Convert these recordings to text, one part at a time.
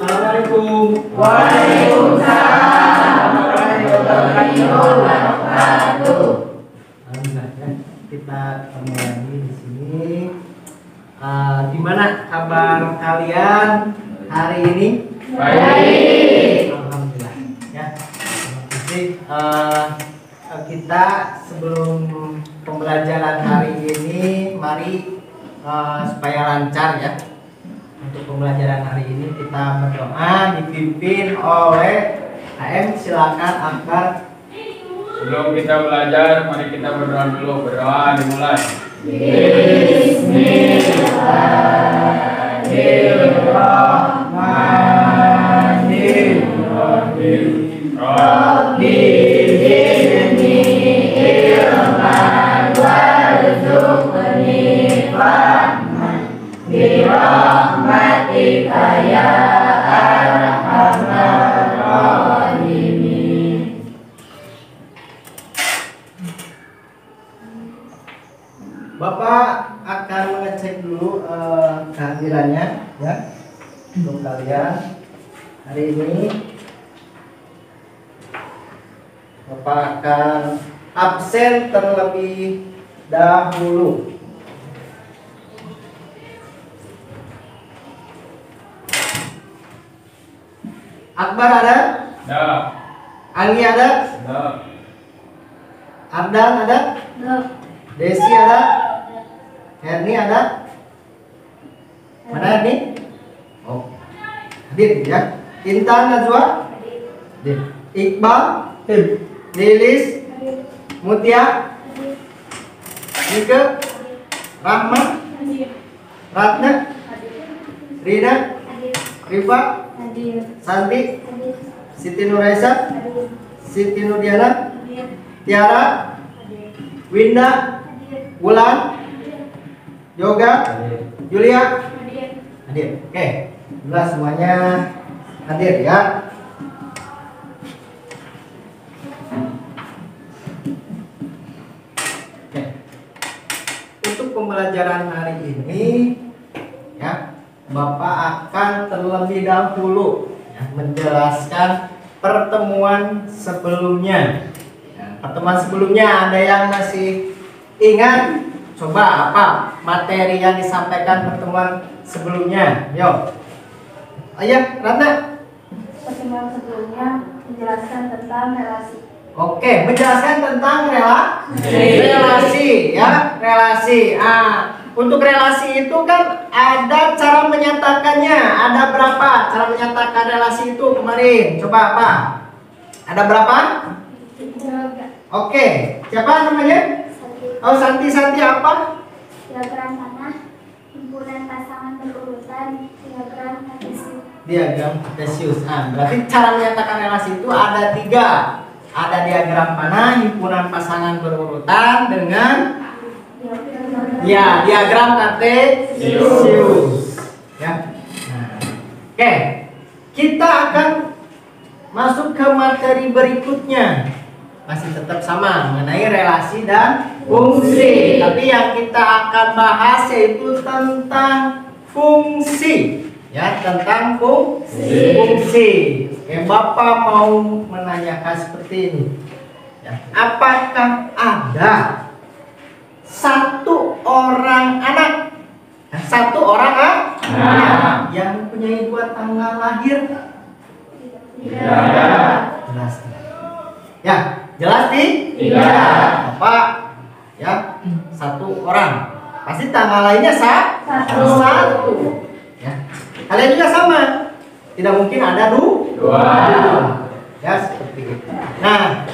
Assalamualaikum. Waalaikumsalam warahmatullahi wabarakatuh. Alhamdulillah ya. Kita ketemu lagi di sini. Gimana kabar kalian hari ini? Baik. Alhamdulillah ya. Terima kasih. Kita sebelum pembelajaran hari ini, mari supaya lancar ya. Untuk pembelajaran hari ini kita berdoa dipimpin oleh AM. Silakan Akbar. Sebelum kita belajar, mari kita berdoa dulu. Berdoa dimulai. Bismillahirrahmanirrahim. Rabbi zidni ilman warzuqni fahman birahmatika ya arhamar rahimin. Bapak akan mengecek dulu kehadirannya ya untuk kalian hari ini. Bapak akan absen terlebih dahulu. Akbar ada? Ada. Anggi ada? Ada. Ardan ada? Desi ada? Herni ada? Mana Herni? Oh, hadir ya. Intan Najwa? Hadir. Iqbal? Hadir. Lilis? Mutia? Nike? Rahma? Ratna? Rina? Rifa? Santi? Siti Nuraisa? Siti Nurdiana? Tiara? Winda? Wulan? Yoga? Julia? Hadir. Oke, jelas semuanya hadir ya. Oke. Untuk pembelajaran hari ini ya, Bapak akan terlebih dahulu ya, menjelaskan pertemuan sebelumnya. Ya, pertemuan sebelumnya ada yang masih ingat? Coba apa materi yang disampaikan pertemuan sebelumnya? Yo, ayo, Ratna. Pertemuan sebelumnya menjelaskan tentang relasi. Oke, menjelaskan tentang relasi ya, relasi. Untuk relasi itu kan ada cara menyatakannya. Ada berapa cara menyatakan relasi itu kemarin? Coba apa? Ada berapa? Oke, siapa namanya? Oh, Santi apa? Diagram tanah, himpunan pasangan berurutan, diagram kartesius. Diagram kartesius. Berarti cara menyatakan relasi itu ada 3. Ada diagram panah, himpunan pasangan berurutan dengan diagram kartesius. Ya. Oke, kita akan masuk ke materi berikutnya. Masih tetap sama mengenai relasi dan fungsi. Tapi yang kita akan bahas yaitu tentang fungsi. Ya, tentang fungsi. Oke, Bapak mau menanyakan seperti ini. Ya, apakah ada satu orang anak, yang mempunyai 2 tanggal lahir? Tidak. Jelas. Ya, jelas tidak? Bapak ya, 1 orang. Pasti tanggal lainnya satu. Ya. Kalian juga sama. Tidak mungkin ada 2. Ya, seperti itu. Nah,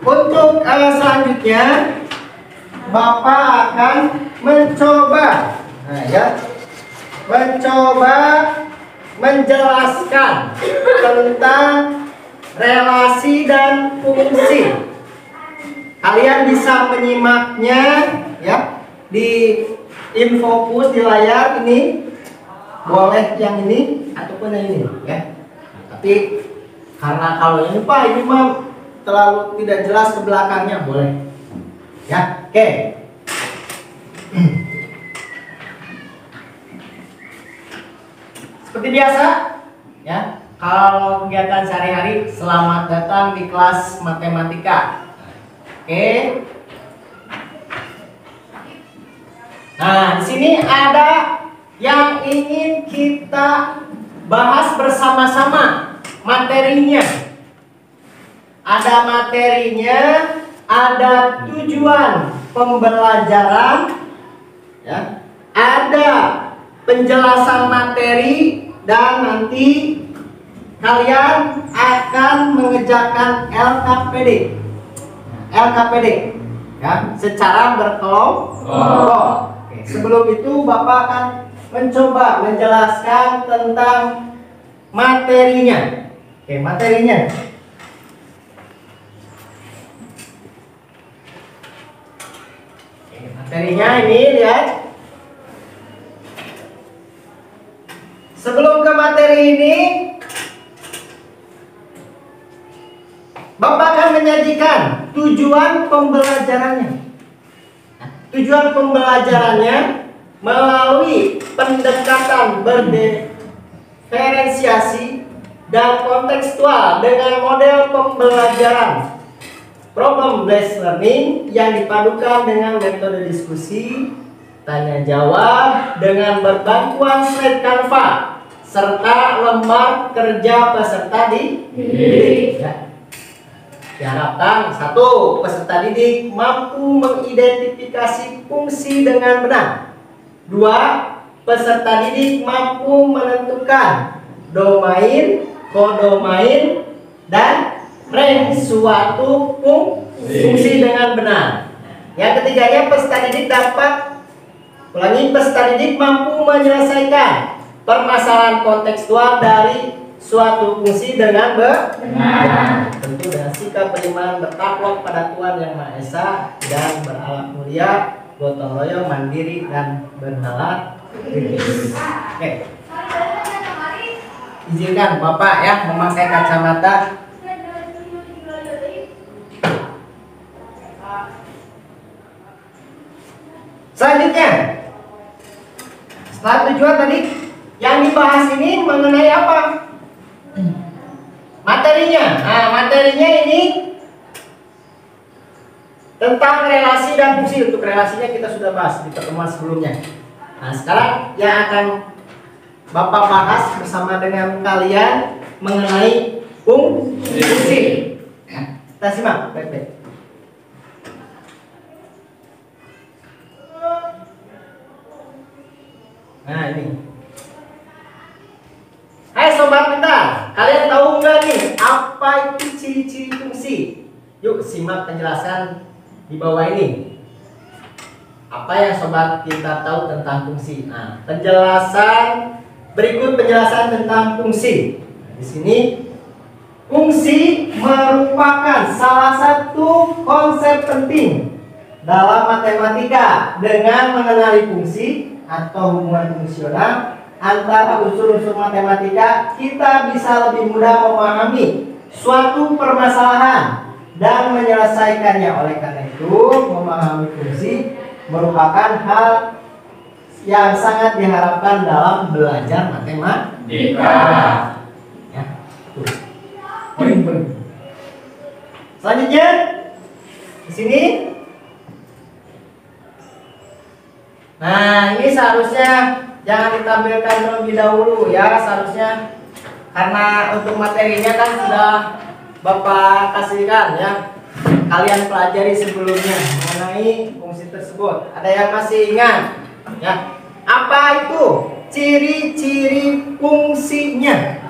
untuk selanjutnya Bapak akan mencoba menjelaskan tentang relasi dan fungsi. Kalian bisa menyimaknya ya di infokus di layar ini. Boleh yang ini ataupun yang ini ya. Tapi karena kalau ini Pak, ini mah terlalu tidak jelas ke belakangnya, boleh. Ya, oke. Seperti biasa, Ya, kalau kegiatan sehari-hari, selamat datang di kelas matematika. Oke. Nah, di sini ada yang ingin kita bahas bersama-sama materinya. Ada materinya, ada tujuan pembelajaran, ya, ada penjelasan materi, dan nanti kalian akan mengerjakan LKPD, ya, secara berkelompok. Oke, sebelum itu Bapak akan mencoba menjelaskan tentang materinya. Oke, materinya. Oke, materinya ini lihat. Sebelum ke materi ini, Bapak akan menyajikan tujuan pembelajarannya. Tujuan pembelajarannya melalui pendekatan berdiferensiasi dan kontekstual dengan model pembelajaran problem based learning yang dipadukan dengan metode diskusi, tanya jawab dengan berbantuan slide Canva serta lembar kerja peserta didik. Ya. Diharapkan 1. Peserta didik mampu mengidentifikasi fungsi dengan benar. 2. Peserta didik mampu menentukan domain, kodomain, dan range suatu fungsi dengan benar. Yang ketiganya, peserta didik peserta didik mampu menyelesaikan permasalahan kontekstual dari suatu fungsi dengan benar. Tentu dengan sikap beriman bertakwa pada Tuhan Yang Maha Esa dan berakhlak mulia, gotong royong, mandiri, dan berhala diri. Oke. Izinkan Bapak ya memakai kacamata. Selanjutnya, setelah tujuan tadi, yang dibahas ini mengenai apa? Materinya. Nah, materinya ini tentang relasi dan fungsi. Untuk relasinya kita sudah bahas di pertemuan sebelumnya. Nah, sekarang yang akan Bapak bahas bersama dengan kalian mengenai fungsi. Kita simak baik-baik. Nah, ini. Hai sobat pintar, kalian tahu nggak nih apa itu ciri-ciri fungsi? Yuk simak penjelasan di bawah ini. Apa yang sobat pintar tahu tentang fungsi? Nah, berikut penjelasan tentang fungsi. Di sini, fungsi merupakan salah satu konsep penting dalam matematika. Dengan mengenali fungsi atau hubungan fungsional antara unsur-unsur matematika, kita bisa lebih mudah memahami suatu permasalahan dan menyelesaikannya. Oleh karena itu, memahami fungsi merupakan hal yang sangat diharapkan dalam belajar matematika. Ya, tuh. Selanjutnya, di sini. Nah, ini seharusnya jangan ditampilkan terlebih dahulu ya, seharusnya karena untuk materinya kan sudah Bapak kasihkan ya. Kalian pelajari sebelumnya mengenai fungsi tersebut. Ada yang masih ingat? Ya. Apa itu ciri-ciri fungsinya?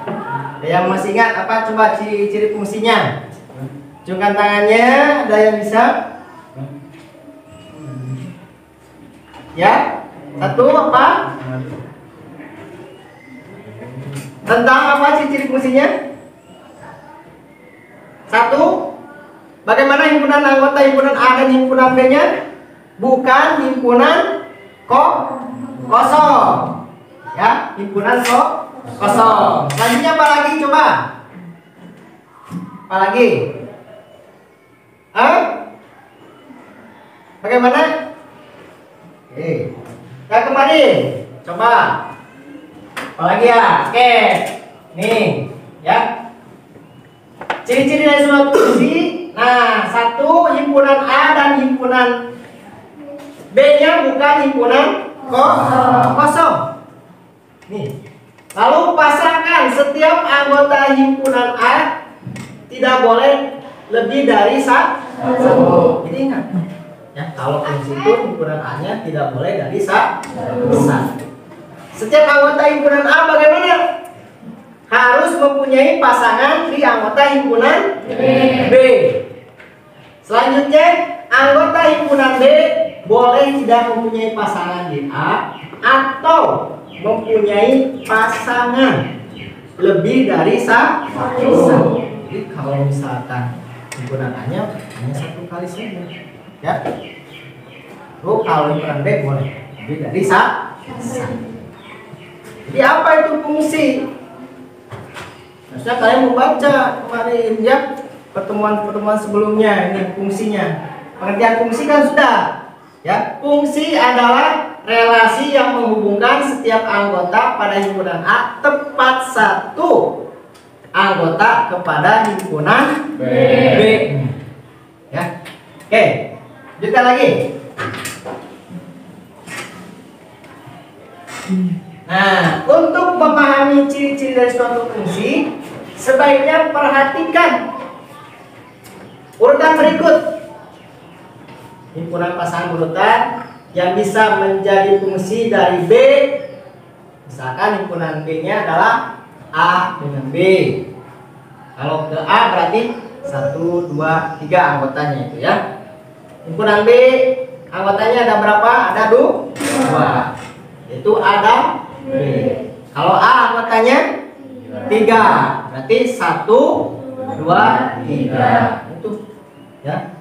Ada yang masih ingat apa coba ciri-ciri fungsinya? Tunjukkan tangannya, ada yang bisa? Ya, satu apa? Tentang apa ciri-ciri fungsinya? Satu, bagaimana himpunan anggota himpunan A dan himpunan B-nya? Bukan himpunan kosong. Ya, himpunan kosong. Selanjutnya apa lagi coba? Apa lagi? Bagaimana? Yang kemarin, coba. Apalagi ya? Oke. Nih, ya. Ciri-ciri dari suatu fungsi. Nah, satu himpunan A dan himpunan B-nya bukan himpunan kosong. Nih. Lalu pasangan setiap anggota himpunan A tidak boleh lebih dari satu. Jadi ingat, ya, kalau fungsi itu himpunan A-nya tidak boleh dari satu. Setiap anggota himpunan A bagaimana? Harus mempunyai pasangan di anggota himpunan B. Selanjutnya, anggota himpunan B boleh tidak mempunyai pasangan di A atau mempunyai pasangan lebih dari satu. Jadi kalau misalkan himpunan A-nya hanya satu kali saja, ya. Lalu kalau himpunan B boleh lebih dari satu. Jadi apa itu fungsi? Harusnya kalian membaca kemarin ya, pertemuan sebelumnya ini fungsinya. Pengertian fungsi kan sudah, ya. Fungsi adalah relasi yang menghubungkan setiap anggota pada himpunan A tepat satu anggota kepada himpunan B. Ya. Oke, lanjutkan lagi. Nah, untuk memahami ciri-ciri dari suatu fungsi, sebaiknya perhatikan urutan berikut. Himpunan pasangan urutan yang bisa menjadi fungsi dari B. Misalkan himpunan B-nya adalah A dengan B. Kalau ke A berarti 1, 2, 3 anggotanya itu, ya. Himpunan B anggotanya ada berapa? Ada 2. Itu ada B. Kalau A anggotanya 3, berarti 1, 2, 3. Itu, ya.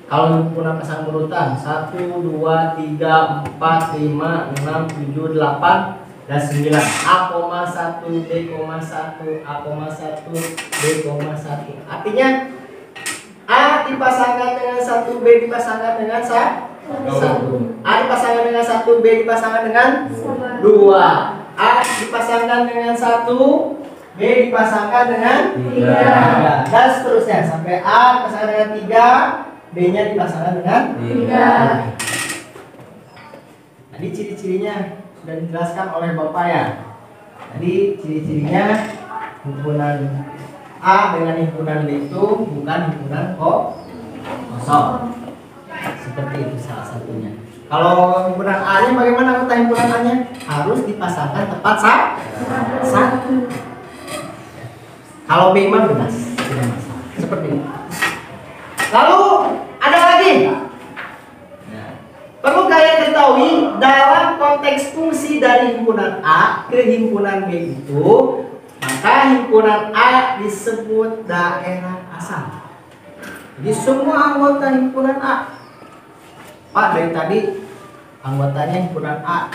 Kalau himpunan pasangan urutan 1, 2, 3, 4, 5, 6, 7, 8 dan 9. A,1, B,1, A,1, B,1. Artinya A dipasangkan dengan 1, B dipasangkan dengan 1. A dipasangkan dengan 1, B dipasangkan dengan 2. A dipasangkan dengan 1, B dipasangkan dengan 3. Dan seterusnya sampai A dipasangkan dengan 3, B-nya dipasangkan dengan 3. Tadi ciri-cirinya sudah dijelaskan oleh Bapak, ya. Jadi ciri-cirinya himpunan A dengan himpunan B itu bukan himpunan kosong. Seperti itu salah satunya. Kalau himpunan A-nya bagaimana anggota himpunan A-nya? Harus dipasangkan tepat satu. Kalau B mah bebas, tidak masalah. Seperti itu. Lalu ada lagi. Perlu kalian ketahui dalam konteks fungsi dari himpunan A ke himpunan B itu, maka himpunan A disebut daerah asal. Jadi semua anggota himpunan A. Pak, dari tadi anggotanya himpunan A.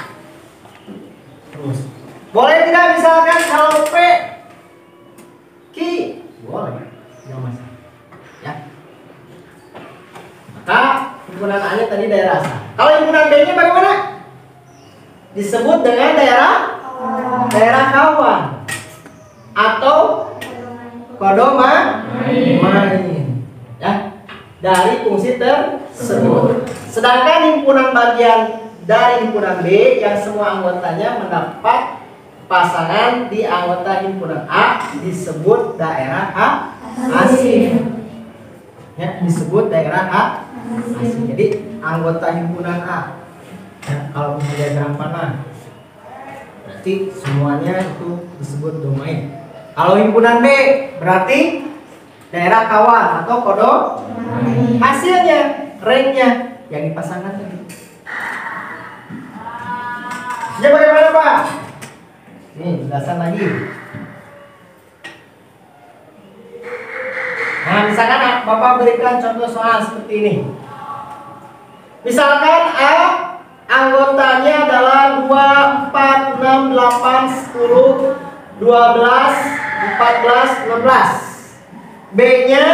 Terus boleh tidak misalkan kalau P Q? Boleh, tidak masalah, ya. Maka himpunan A-nya tadi daerah asal. Kalau himpunan B-nya bagaimana? Disebut dengan daerah kawan atau kodomain, ya, dari fungsi tersebut. Sedangkan himpunan bagian dari himpunan B yang semua anggotanya mendapat pasangan di anggota himpunan A disebut daerah asing. Ya, disebut daerah asing. Jadi anggota himpunan A, ya, kalau misalnya diagram panah, berarti semuanya itu disebut domain. Kalau himpunan B berarti daerah kawan atau kodomain. Hasilnya, ringnya yang dipasangkan tadi. Jadi bagaimana, Pak? Nih, jelasan lagi. Nah, misalkan Bapak berikan contoh soal seperti ini. Misalkan A anggotanya adalah 2, 4, 6, 8, 10, 12, 14, 16. B-nya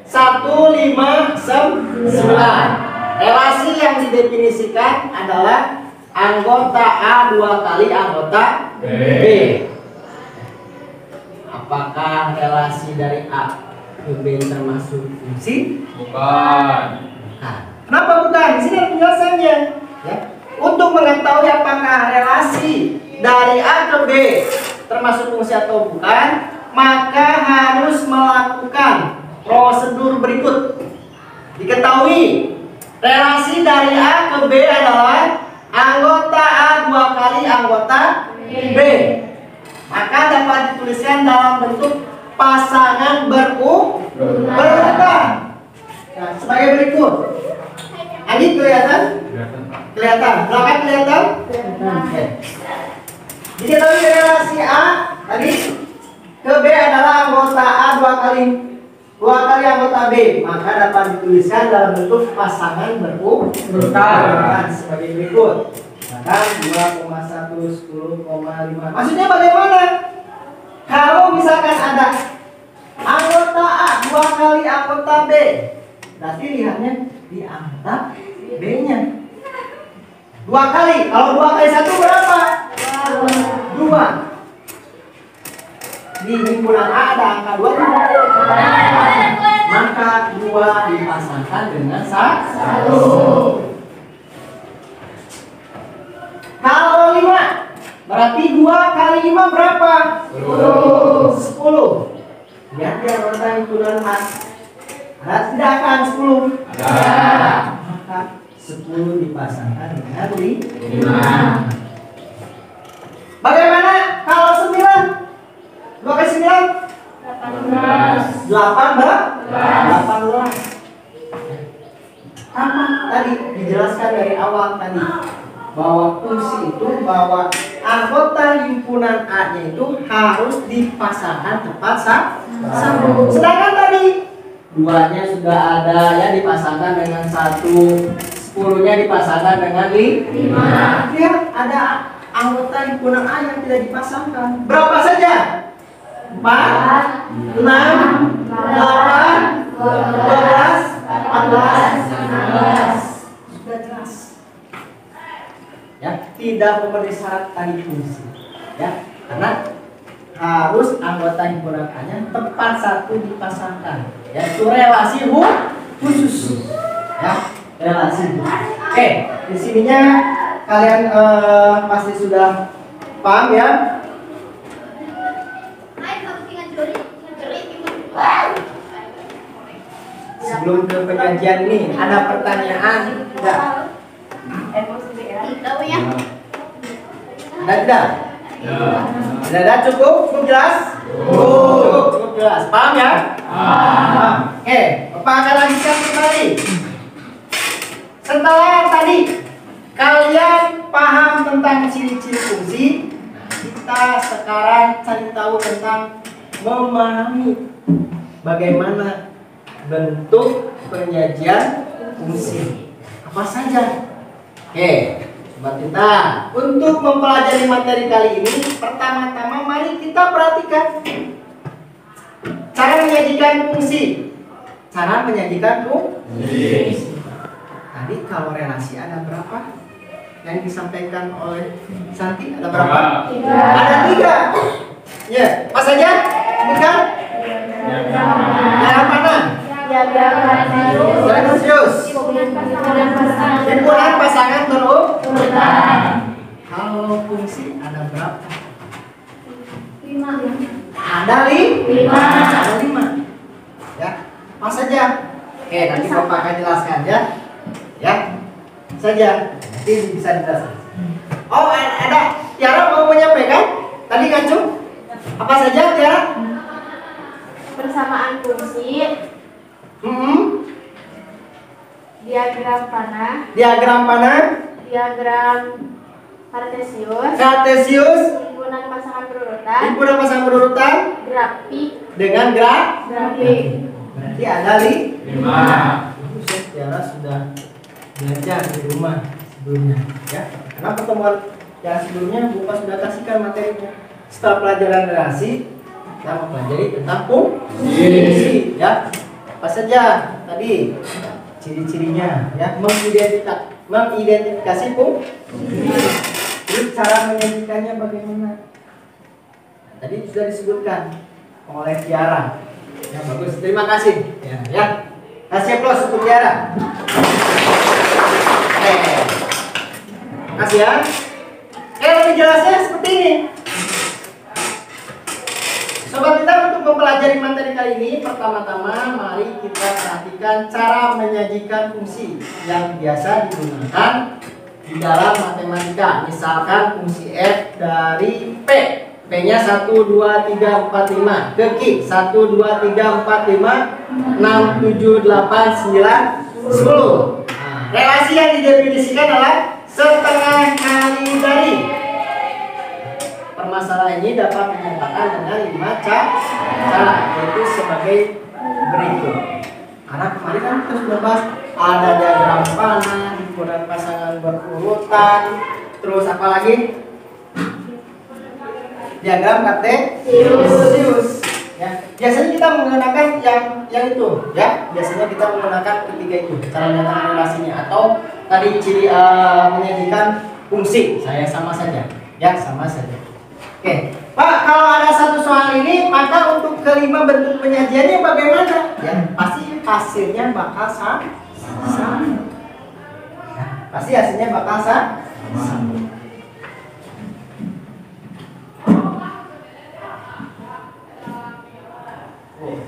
1, 5, 9. Relasi yang didefinisikan adalah anggota A 2 kali anggota B. Apakah relasi dari A ke B termasuk fungsi? Bukan. Nah, kenapa bukan? Di sini ada penjelasannya. Ya. Untuk mengetahui apakah relasi dari A ke B termasuk fungsi atau bukan, maka harus melakukan prosedur berikut. Diketahui relasi dari A ke B adalah anggota A 2 kali anggota B. Maka dapat dituliskan dalam bentuk pasangan berurutan. Nah, sebagai berikut. Ini kelihatan? Kelihatan. Belakang kelihatan? Oke. Diketahui relasi A tadi ke B adalah anggota A 2 kali anggota B, maka dapat dituliskan dalam bentuk pasangan berurutan sebagai berikut. Maka 2,1 10,5. Maksudnya bagaimana? Kalau misalkan ada anggota A 2 kali anggota B, berarti lihatnya di anggota B-nya 2 kali. Kalau 2 kali 1 berapa? 2. Di himpunan A ada angka 2, maka 2 dipasangkan dengan 1. Kalau 5, berarti 2 kali 5 berapa? 10. Lihat ya anggota himpunan A. Ada tidak akan 10? Ada. Maka 10 dipasangkan dengan 5. Bagaimana kalau 9? 2 kali 9? 18. 18. Apa tadi dijelaskan dari awal tadi, bahwa fungsi itu bahwa anggota himpunan A-nya itu harus dipasangkan tepat sambung. Sedangkan tadi 2-nya sudah ada ya dipasangkan dengan 1, 10-nya dipasangkan dengan 5. Ya, ada anggota himpunan A yang tidak dipasangkan. Berapa saja? 4, 6, 8, 12, 14, 16. Sudah jelas. Ya, tidak memenuhi syarat tadi fungsi. Ya, karena harus anggota himpunan A-nya tepat 1 dipasangkan. Ya, itu relasi khusus. Ya, relasi khusus. Oke, di sininya kalian pasti sudah paham ya. Sebelum ke penyajian nih, ada pertanyaan enggak? Ada tidak? Ada cukup jelas? Cukup jelas. Paham ya? Paham. Oke, Bapak akan lanjutkan kembali. Setelah tadi kalian paham tentang ciri-ciri fungsi, kita sekarang cari tahu tentang memahami bagaimana bentuk penyajian fungsi. Apa saja? Oke, Sobat Tinta, untuk mempelajari materi kali ini, pertama-tama mari kita perhatikan cara menyajikan fungsi. Cara menyajikan fungsi. Tadi kalau relasi ada berapa? Yang disampaikan oleh Santi ada berapa? 3. Ada 3. Ya, apa saja? Sebutkan. Yang mana? Diagramasius. Himpunan pasangan berurutan. Kalau fungsi ada berapa? 5. Ada 5. Ada 5. Ya, apa saja? Oke, nanti Bapak akan jelaskan ya. Ya, saja. Nanti bisa dijelaskan. Oh, ada. Tiara mau menyampaikan? Tadi Kacung? Apa saja Tiara? Persamaan fungsi, diagram panah, Diagram panah, diagram kartesius, himpunan pasangan berurutan, grafik dengan grafik. berarti ada 5. Tiara sudah belajar di rumah sebelumnya ya. Karena pertemuan yang sebelumnya Bapak sudah kasihkan materinya. Setelah pelajaran relasi, kita mempelajari tentang fungsi ya. Apa saja tadi ciri-cirinya ya, mengidentifikasi fungsi. Terus cara menyajikannya bagaimana? Tadi sudah disebutkan oleh Tiara. Ya bagus, terima kasih. Ya. Kasih aplaus untuk Tiara. Kasih ya. Lebih jelasnya seperti ini. Sobat kita, untuk mempelajari materi kali ini, pertama-tama mari kita perhatikan cara menyajikan fungsi yang biasa digunakan di dalam matematika. Misalkan fungsi f dari p. P-nya 1, 2, 3, 4, 5. Ke Q 1, 2, 3, 4, 5, 6, 7, 8, 9, 10. Relasi yang didefinisikan adalah setengah kali dari. Permasalahan ini dapat dinyatakan dengan 5 cara, yaitu sebagai berikut. Karena kemarin kan kita sudah bahas ada diagram panah, himpunan pasangan berurutan, terus apa lagi? Diagram kartesius. Ya, biasanya kita menggunakan yang itu, ya. Biasanya kita menggunakan ketiga itu, cara menyatakan relasinya, atau tadi ciri menyajikan fungsi. Saya sama saja, ya sama saja. Oke, Pak, kalau ada satu soal ini, maka untuk kelima bentuk penyajiannya bagaimana? Ya, pasti hasilnya bakal sama. Ya, pasti hasilnya bakal sama.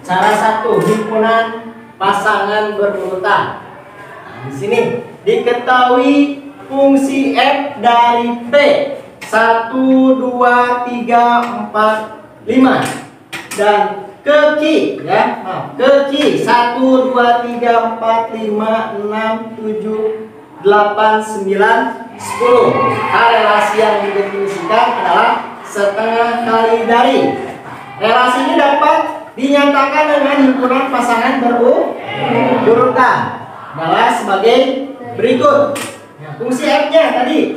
Cara satu, himpunan pasangan berurutan. Nah, di sini diketahui fungsi f dari p 1, 2, 3, 4, 5 dan ke Q, ya, ke Q 1, 2, 3, 4, 5, 6, 7, 8, 9, 10. Relasi yang didefinisikan adalah setengah kali dari. Relasi ini dapat dinyatakan dengan himpunan pasangan berurutan adalah sebagai berikut. Fungsi f-nya tadi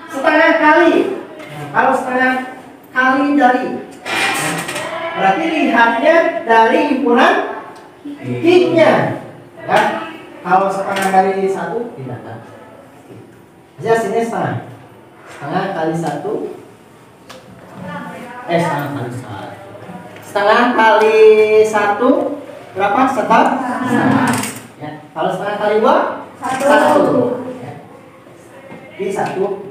setengah kali. Kalau setengah kali dari, berarti lihatnya dari himpunan Q-nya. Ya. Kalau setengah dari 1 tidak kan. Jadi hasilnya setengah. Setengah kali 1. Setengah kali 1. Setengah kali 1 berapa? Setengah. Ya. Kalau setengah kali 2 1. Ya. Ini 1,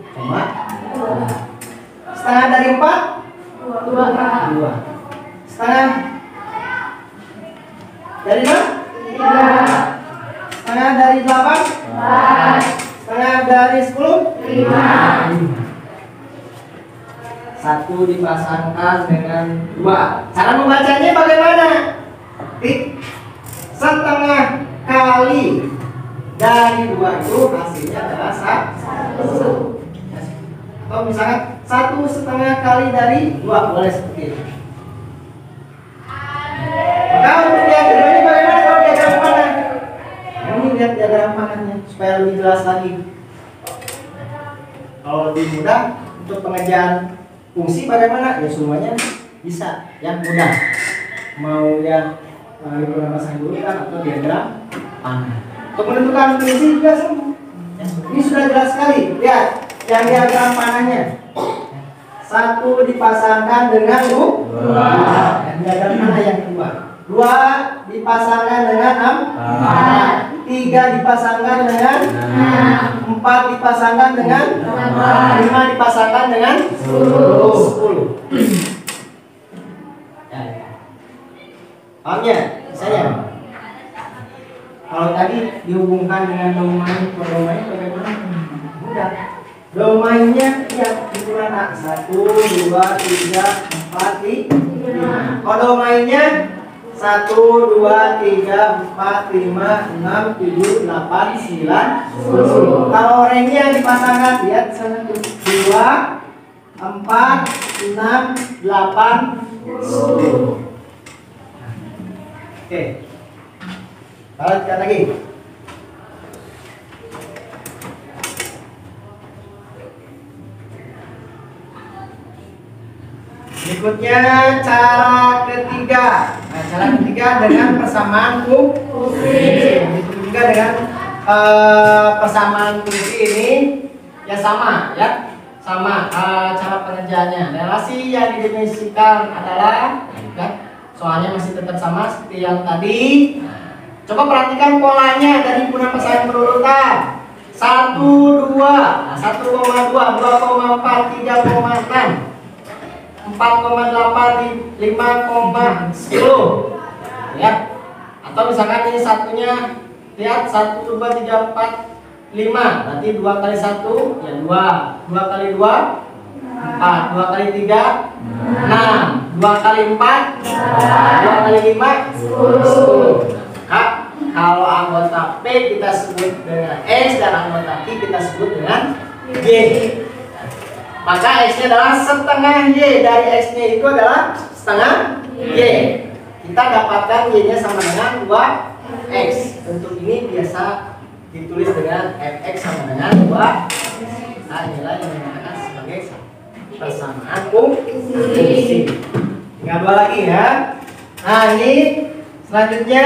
setengah dari 4 2. Setengah dari 6 3. Setengah dari 8 4. Setengah dari 10 5. 1 dipasangkan dengan 2. Cara membacanya bagaimana? Setengah kali dari 2 itu hasilnya adalah 1. Atau misalkan 1/2 kali dari 2, boleh seperti itu. Maka untuk diagram ini bagaimana kalau diagram panah? Ini lihat diagram panahnya supaya lebih jelas lagi. Kalau lebih mudah untuk pengerjaan fungsi bagaimana? Ya semuanya bisa, yang mudah. Mau yang himpunan pasangan berurutan atau diagram panah. Untuk menentukan fungsi juga semua. Ini sudah jelas sekali. Lihat yang diagram panahnya. 1 dipasangkan dengan 2. Yang diagram panah yang kedua. 2 dipasangkan dengan 4. 3 dipasangkan dengan 4 dipasangkan dengan 5 dipasangkan dengan 10. Paham ya? Misalnya kalau tadi dihubungkan dengan domain, bagaimana? Mudah. Domainnya ya himpunan A 1, 2, 3, 4, 5. Kalau domainnya 1, 2, 3, 4, 5, 6, 7, 8, 9, 10. Kalau ringnya dipasangkan, lihat 1, 2, 4, 6, 8, 10. Oke. Lanjutkan lagi. Berikutnya cara ketiga. Nah, cara ketiga dengan persamaan fungsi. Begitu juga dengan persamaan fungsi ini ya sama ya. Sama cara pengerjaannya. Relasi yang didefinisikan adalah soalnya masih tetap sama seperti yang tadi. Coba perhatikan polanya dari himpunan pasangan berurutan. 1, 2, 1,2, 2,4, 3,6, 4,8, 5,10, ya. Atau misalkan ini satunya, lihat 1, 2, 3, 4, 5, berarti 2 kali 1 ya 2, 2 kali 2 4, 2 kali 3 6, 2 kali 4 2 kali 5 10. Nah, kalau anggota P kita sebut dengan X dan anggota Q kita sebut dengan Y. Maka X nya adalah setengah Y. Dari X nya itu adalah setengah Y. Kita dapatkan Y nya sama dengan 2X. Bentuk ini biasa ditulis dengan Fx sama dengan 2. Nah, inilah yang dinamakan sebagai persamaan fungsi. Tinggal 2 lagi ya. Nah, ini selanjutnya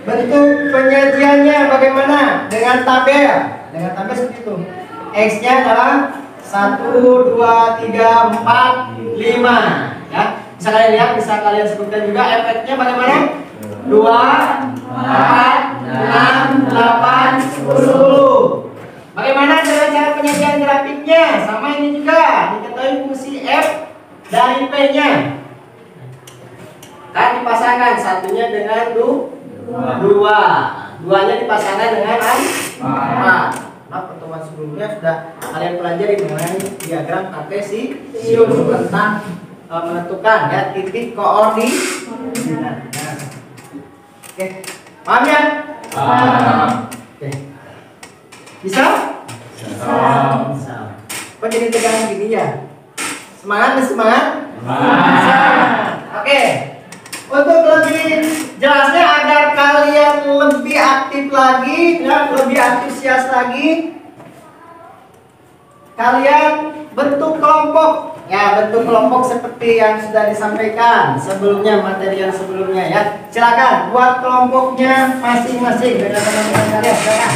bentuk penyajiannya bagaimana? Dengan tabel. Dengan tabel seperti itu. X-nya adalah 1, 2, 3, 4, 5. Ya. Bisa kalian lihat, bisa kalian sebutkan juga efeknya bagaimana? 2, 4, 6, 8, 10. Bagaimana dengan cara penyajian grafiknya? Sama ini juga, diketahui fungsi F dari P-nya. Kan dipasangkan satunya dengan 2, duanya dipasangkan dengan 4. Nah, pertemuan sebelumnya sudah kalian pelajari mengenai diagram kartesius tentang menentukan ya titik koordinat. Oke, paham ya? Oke, bisa? Bisa. Kok jadi tegang gini ya? Semangat, semangat? Oke. Untuk lebih jelasnya agar kalian lebih aktif lagi dan lebih antusias lagi, kalian bentuk kelompok. Ya, bentuk kelompok seperti yang sudah disampaikan sebelumnya, materi yang sebelumnya ya. Silakan buat kelompoknya masing-masing dengan teman-teman kalian. Silakan.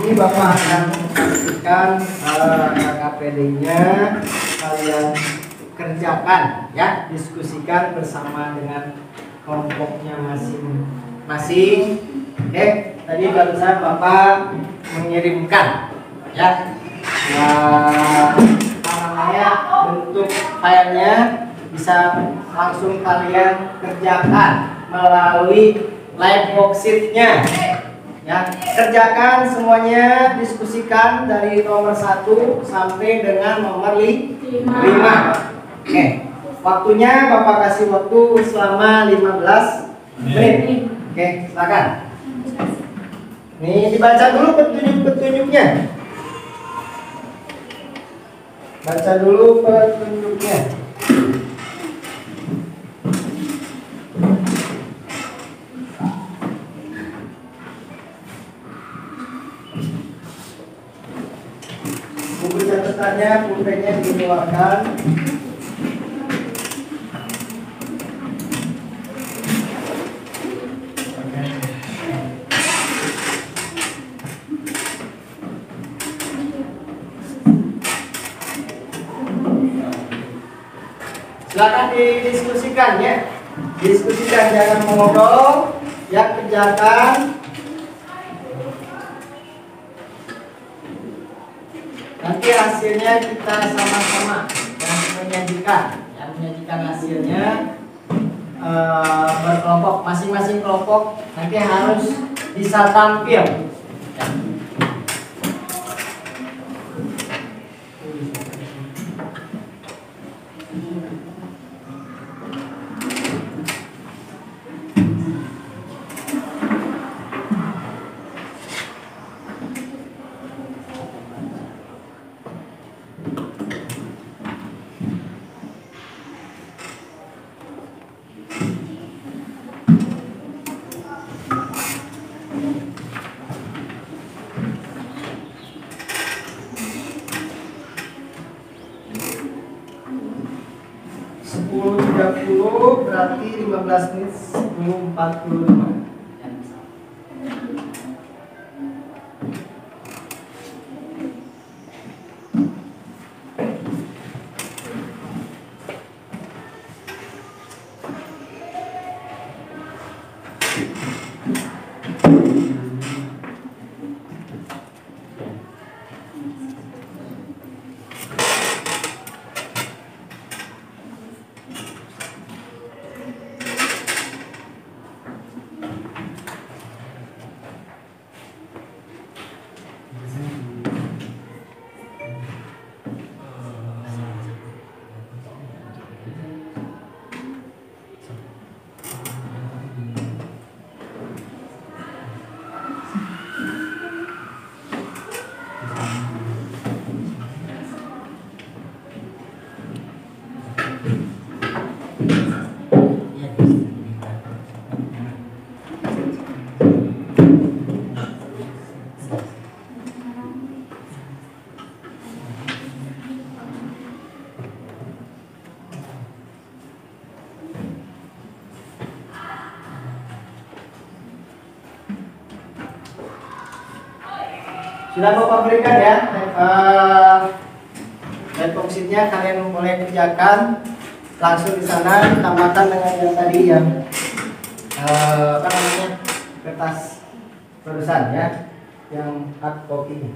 Ini Bapak akan pastikan KKPD-nya kalian kerjakan ya, diskusikan bersama dengan kelompoknya masing-masing. Tadi barusan Bapak mengirimkan ya bentuk filenya, bisa langsung kalian kerjakan melalui live worksheet-nya. Ya, kerjakan semuanya, diskusikan dari nomor 1 sampai dengan nomor 5. Oke, waktunya Bapak kasih waktu selama 15 menit. Oke, silakan. Nih dibaca dulu petunjuk-petunjuknya. Baca dulu petunjuknya. Buku catatannya, pulpennya dikeluarkan. Silakan didiskusikan ya. Diskusikan, jangan mengobrol, ya, kerjakan. Nanti hasilnya kita sama-sama yang menyajikan hasilnya berkelompok, masing-masing kelompok nanti harus bisa tampil. 10.30 berarti 15 menit 10.45. Sudah Bapak berikan ya dan fungsinya, kalian boleh kerjakan langsung di sana, tambahkan dengan yang tadi yang apa namanya, kertas barusan ya, yang hard copy.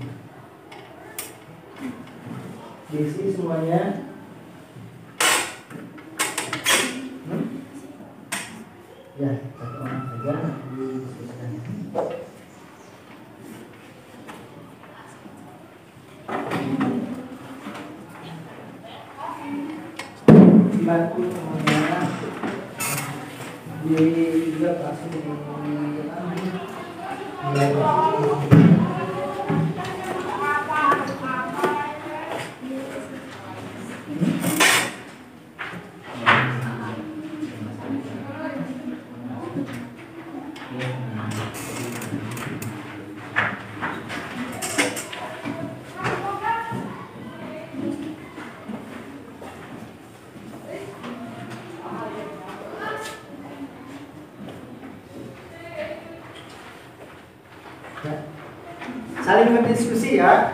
Diisi semuanya. Ya, satu orang saja didiskusikan. Dibantu semuanya. Juga langsung saling berdiskusi ya.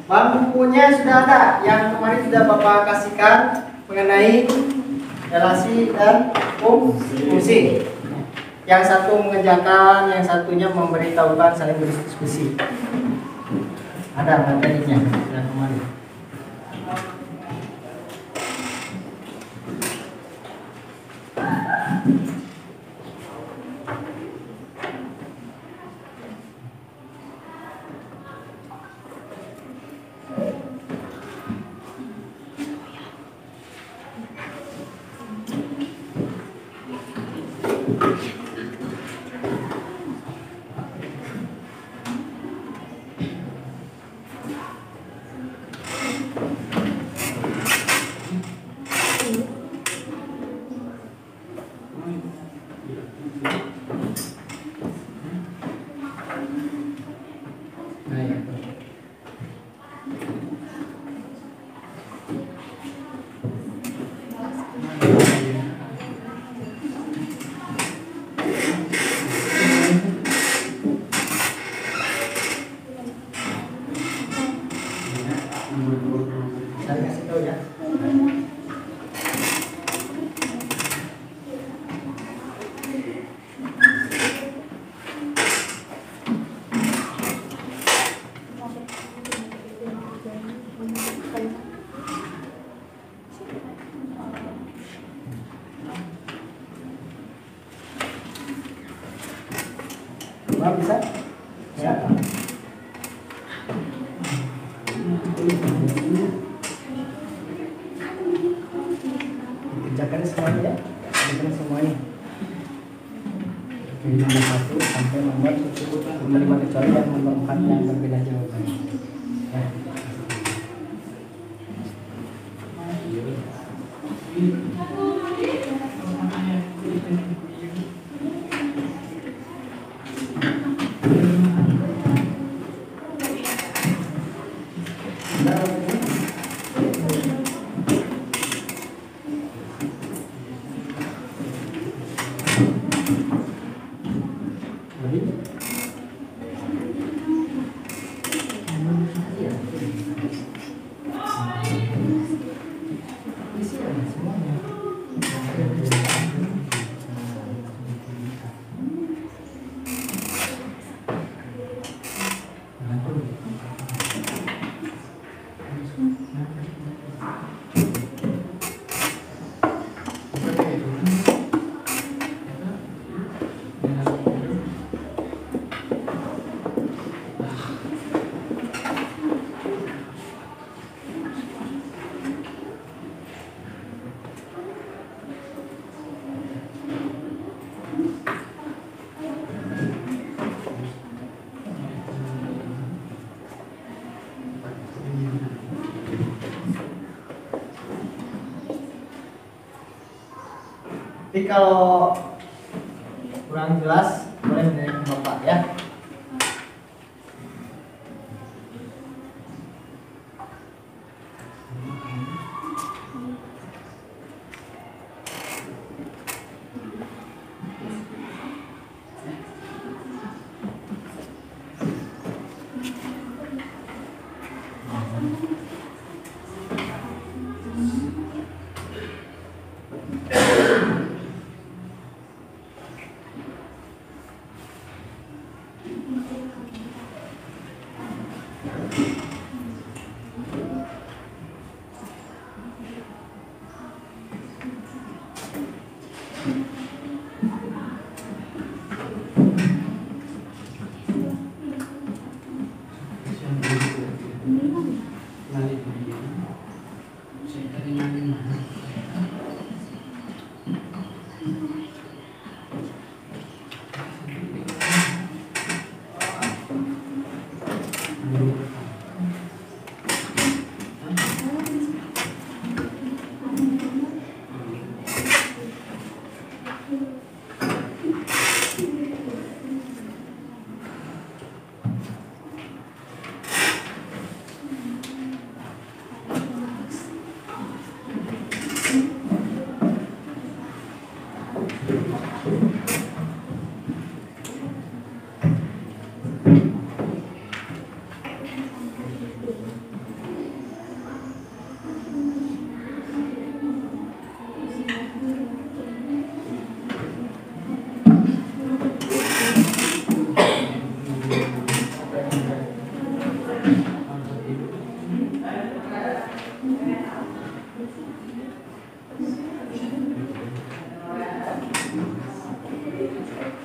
Bahan bukunya sudah ada, yang kemarin sudah Bapak kasihkan mengenai relasi dan fungsi. Yang satu mengerjakan, yang satunya memberitahukan, saling berdiskusi. Ada materinya sudah kemarin. Saya kasih tahu ya. maksimal bisa ya. Kerjakan semuanya ya, kerjakan semuanya. Oke, nomor 1 sampai nomor 75 kecuali yang nomor 4 yang berbeda jawabannya. Ya. Jadi kalau kurang jelas boleh menanyakan Bapak ya.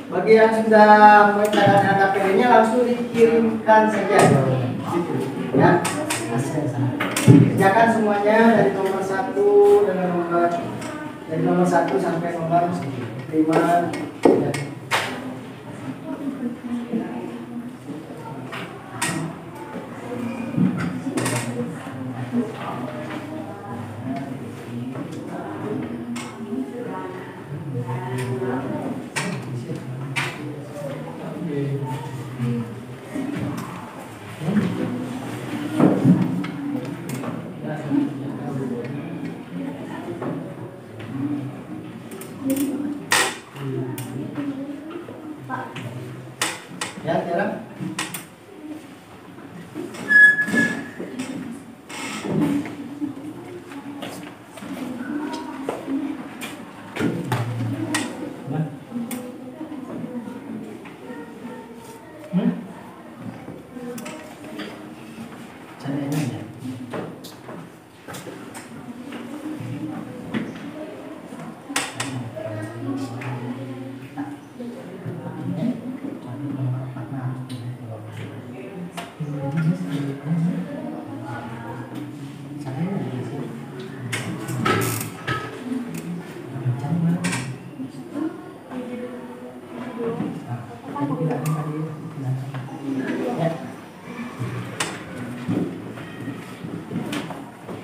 Bagi yang sudah mencatat KPD-nya langsung dikirimkan saja, gitu, ya. Kerjakan semuanya dari nomor 1 dari nomor 1 sampai nomor 5. Ya.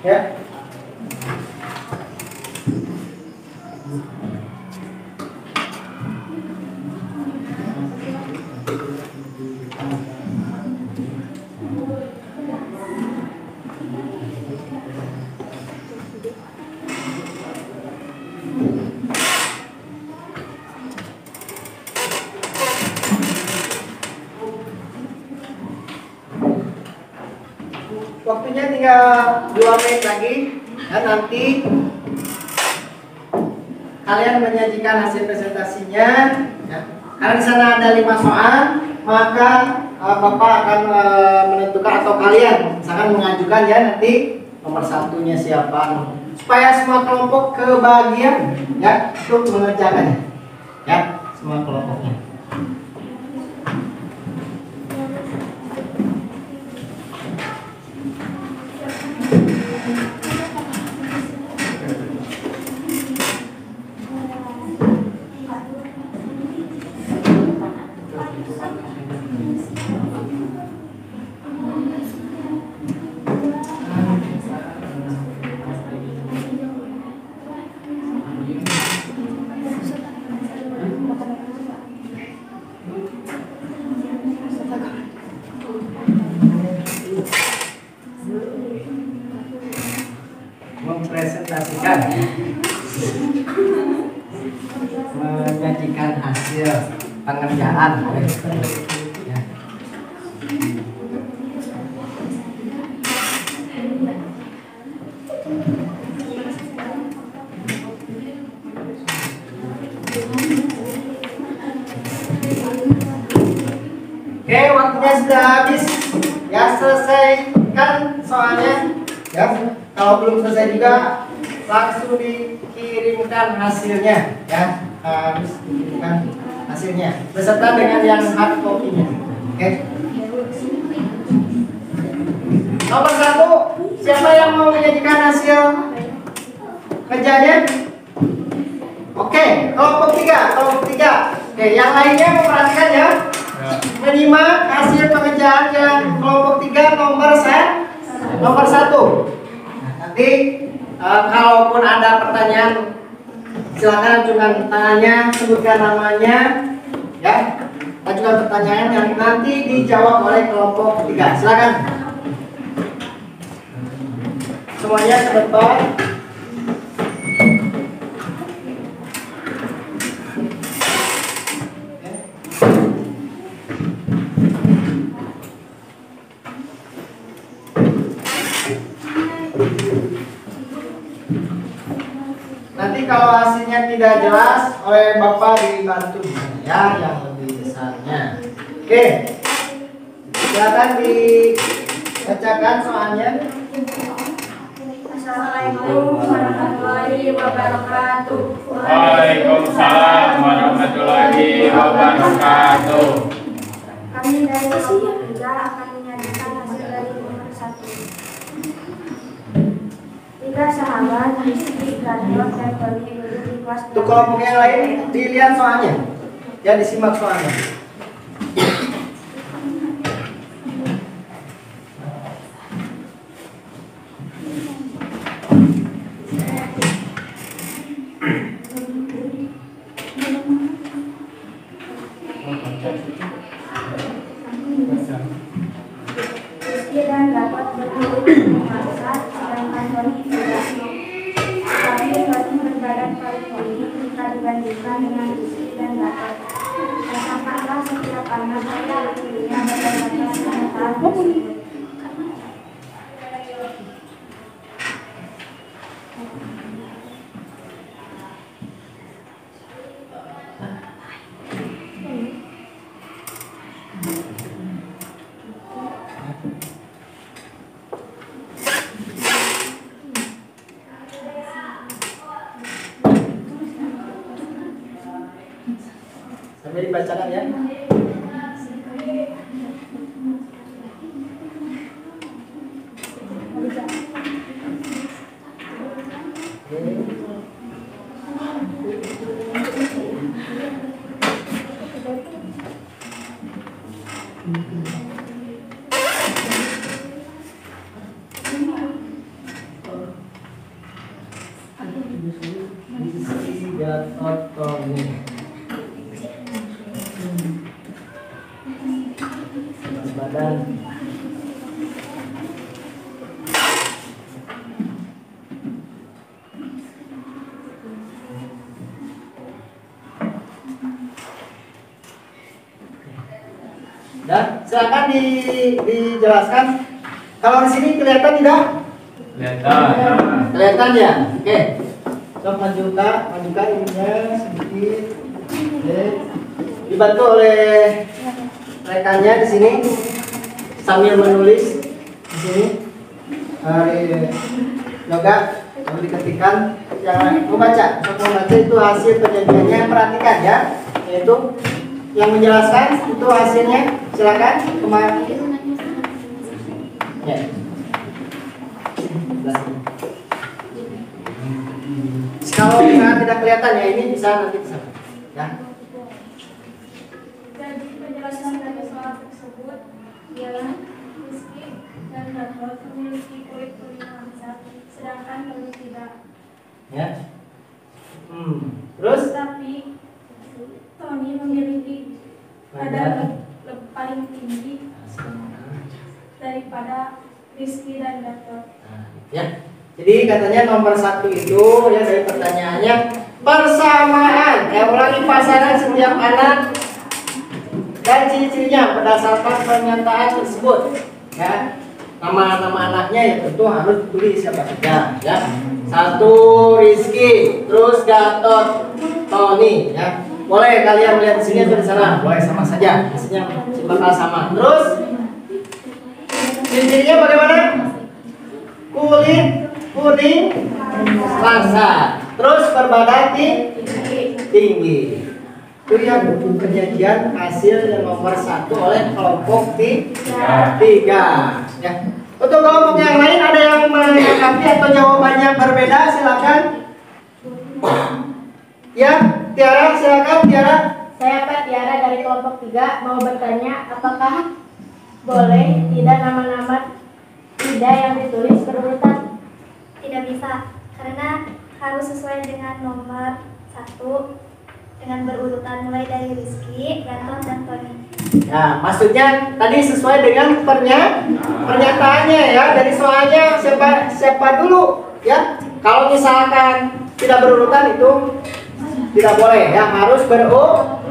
Ya. Waktunya tinggal 2 menit lagi dan nanti kalian menyajikan hasil presentasinya ya. Karena di sana ada 5 soal, maka Bapak akan menentukan atau kalian misalkan mengajukan ya nanti nomor 1-nya siapa supaya semua kelompok kebagian ya untuk mengerjakannya ya semua kelompoknya. Mempresentasikan menyajikan hasil pengerjaan ya. Oke, waktunya sudah habis ya, selesaikan soalnya ya. Kalau belum selesai juga langsung dikirimkan hasilnya ya, harus dikirimkan hasilnya beserta dengan yang hard copy-nya. Oke. Nomor 1, siapa yang mau menyajikan hasil kerjanya? Oke, kelompok 3. Oke, yang lainnya memperhatikan ya. Menyimak hasil pengerjaan yang kelompok 3 nomor 1. Nanti kalaupun ada pertanyaan silakan ajukan pertanyaannya, sebutkan namanya ya, ajukan pertanyaan yang nanti dijawab oleh kelompok 3. Silakan semuanya ke depan. Nanti kalau hasilnya tidak jelas oleh Bapak dibantu ya yang lebih besarnya. Oke, silakan dibacakan soalnya. Assalamualaikum warahmatullahi wabarakatuh. Waalaikumsalam warahmatullahi wabarakatuh. Kami dari kelompok 3 akan menyajikan hasil dari nomor 1. 3 sahabat Rizky, Gadot, dan Tony duduk di kelas. Untuk kelompok yang lain dilihat soalnya, ya disimak soalnya. Rizky dan Gadot berdiri di masa, sedangkan Tony tidak. Tapi Tony berbadan paling tinggi jika dibandingkan dengan Rizky dan Gadot. Rasakanlah setiap anak yang dipilihnya berdasarkan kenyataan tersebut. Sampai dibacakan ya. Gatot, Tony. Badan. Dan silakan dijelaskan. Kalau di sini kelihatan tidak? Kelihatan. Kelihatan ya? Oke. Coba majukan ininya sedikit. Oke. Dibantu oleh rekannya di sini sambil menulis di sini. Yoga yang diketikkan yang membaca. Untuk membaca itu hasil penyajiannya, perhatikan ya. Yaitu yang menjelaskan itu hasilnya. Silakan kemarin. Ya. Kalau misalnya tidak kelihatan ya ini bisa nanti bisa. Ya. Jadi penjelasan dari soal tersebut ialah Rizky dan Gatot memiliki kulit bernuansa, sedangkan Tony tidak. Ya. Terus? Tapi Tony memiliki badan paling tinggi daripada Rizky dan Gatot. Ya. Jadi katanya nomor 1 itu ya dari pertanyaannya persamaan. Ulangi pasangan setiap anak dan ciri-cirinya berdasarkan pernyataan tersebut. Ya. Nama-nama anaknya ya tentu harus ditulis siapa saja. Ya. 1 Rizky, terus Gatot, Tony. Ya. Boleh kalian melihat di sini atau di sana? Boleh sama saja. Hasilnya bakal sama. Terus ciri-cirinya bagaimana? Kulit kuning rasa, terus berbadan tinggi. Itu yang penyajian hasil yang nomor 1 oleh kelompok 3. Ya. Untuk kelompok yang lain ada yang menanggapi atau jawabannya berbeda, silakan. Ya, Tiara, silakan Tiara. Saya Pak Tiara dari kelompok 3 mau bertanya apakah boleh tidak nama-nama tidak yang ditulis berurutan? Tidak bisa, karena harus sesuai dengan nomor 1 dengan berurutan mulai dari Rizky, Gatot, dan Tony. Nah, maksudnya tadi sesuai dengan pernyataannya ya. Dari soalnya siapa dulu ya. Kalau misalkan tidak berurutan itu tidak boleh ya, harus berurutan.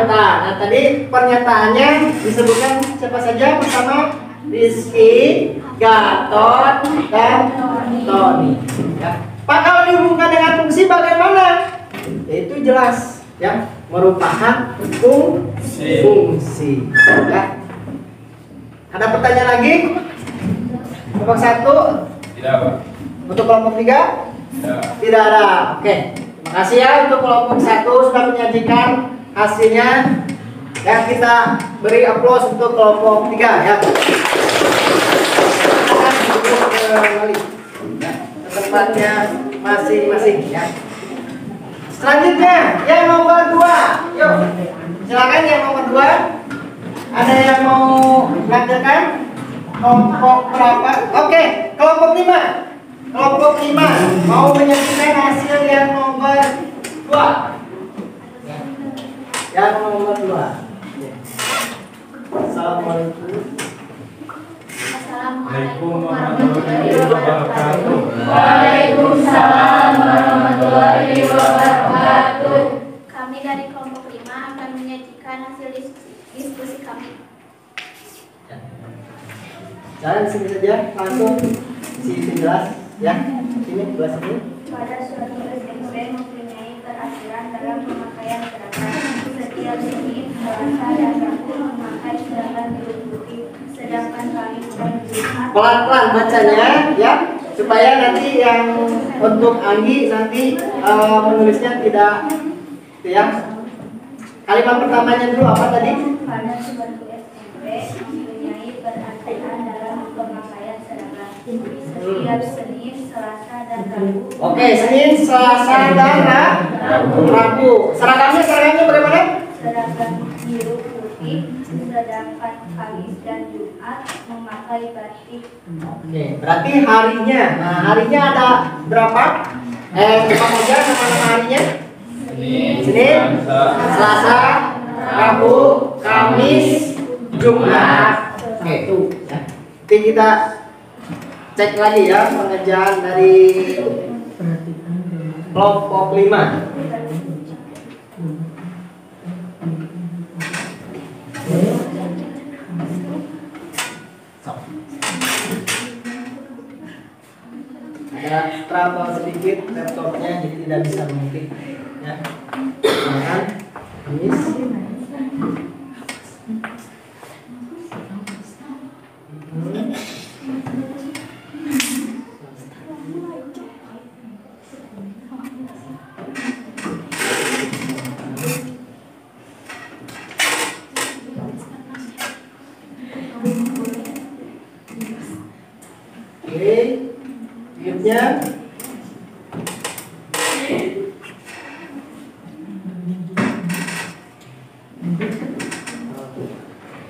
Nah, tadi pernyataannya disebutkan siapa saja bersama Rizky, Gatot, dan Tony. Ya. Pak, kalau dihubungkan dengan fungsi bagaimana? Itu jelas ya, merupakan fungsi. Ya. Ada pertanyaan lagi? Kelompok 1? Tidak, Pak. Untuk kelompok 3? Tidak ada. Oke. Terima kasih ya untuk kelompok 1 sudah menyajikan hasilnya. Ya, kita beri aplaus untuk kelompok 3 ya. Kembali ya, ke tempatnya masing-masing ya. Selanjutnya yang nomor 2. Yuk, silakan yang nomor 2. Ada yang mau melanjutkan? Kelompok berapa? Oke, kelompok 5. Kelompok 5 mau menyajikan hasil yang nomor 2. Yang nomor 2. Assalamualaikum. Assalamualaikum warahmatullahi wabarakatuh. Waalaikumsalam warahmatullahi wabarakatuh. Kami dari kelompok 5 akan menyajikan hasil diskusi kami. Jangan sini saja, langsung sini jelas ya. Sini jelas ini. Pada suatu SMP mempunyai peraturan dalam pemakaian seragam. Setiap Senin, Selasa, dan Rabu memakai seragam biru putih, sedangkan Kamis dan Jumat Pelan-pelan bacanya ya, supaya nanti yang untuk Anggi nanti menulisnya tidak ya. Kalimat pertamanya dulu apa tadi? pada suatu SMP mempunyai peraturan dalam pemakaian seragam. Setiap Senin, Selasa, dan Rabu. Oke, Senin, Selasa, dan Rabu. Seragamnya bagaimana? Seragam biru putih, sedangkan Kamis dan Jumat memakai batik. Oke, berarti harinya. Nah, harinya ada berapa? Apa saja nama-nama harinya? Senin, Selasa, Rabu, Kamis, Jumat. Oke, tuh ya. Nanti kita cek lagi ya pengerjaan dari kelompok 5. Ada trouble sedikit laptopnya, jadi tidak bisa mengetik ya. Silakan, Kamis. Oke, berikutnya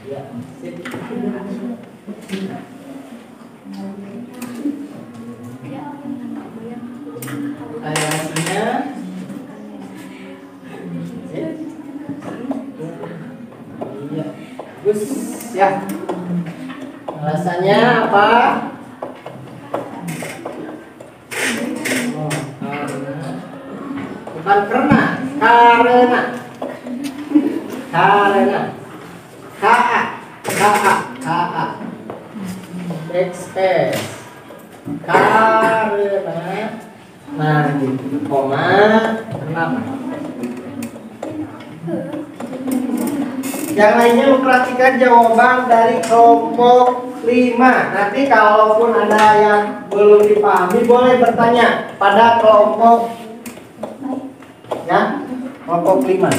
ya, sip. Alasannya iya, Gus ya. Alasannya apa? Bukan karena KA XS karena nah gitu koma kenapa yang lainnya memperhatikan jawaban dari kelompok 5. Nanti kalaupun ada yang belum dipahami boleh bertanya pada kelompok ya, kelompok 5.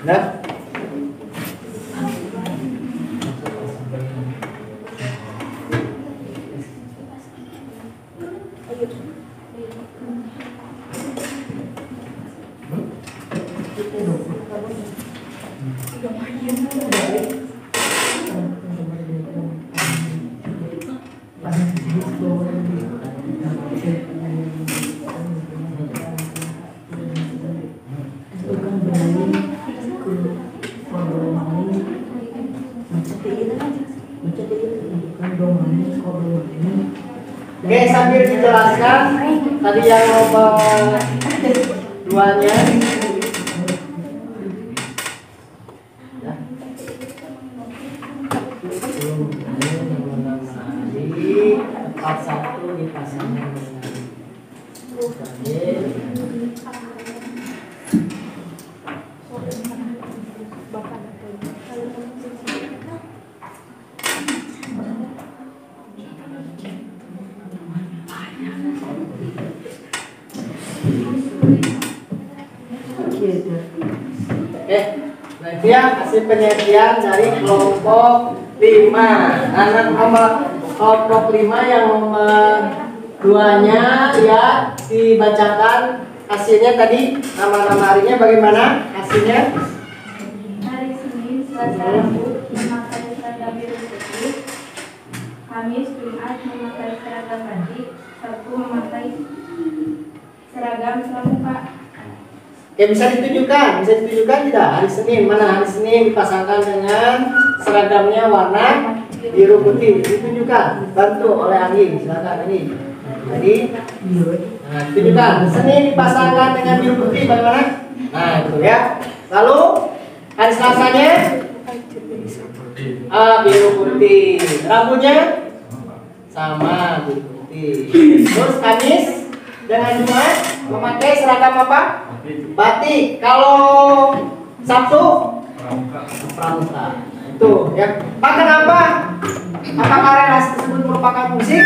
Nah, oke, sambil dijelaskan tadi yang nomor 2-nya ya. Tepat satu dipasangkan dengan Oke, nah itu ya hasil penyajian dari kelompok 5. Anak nomor kelompok 5 yang nomor 2-nya ya dibacakan hasilnya tadi, nama-nama harinya bagaimana hasilnya? Hari Senin, Selasa, Rabu memakai seragam biru putih, Kamis, Jumat memakai seragam batik, Sabtu memakai seragam pramuka. Oke, bisa ditunjukkan tidak? Hari Senin, mana hari Senin dipasangkan dengan seragamnya warna biru putih, ditunjukkan, bantu oleh Anggi, silakan ini. Jadi, nah itu juga seni dipasangkan dengan biru putih bagaimana? Nah itu ya. Lalu hari Selasanya biru putih. Rabunya sama biru putih. Terus Kamis dengan Jumat memakai seragam apa? Batik. Kalau Sabtu pramuka. Nah, itu ya. Pak, kenapa? Apakah relasi tersebut merupakan musik?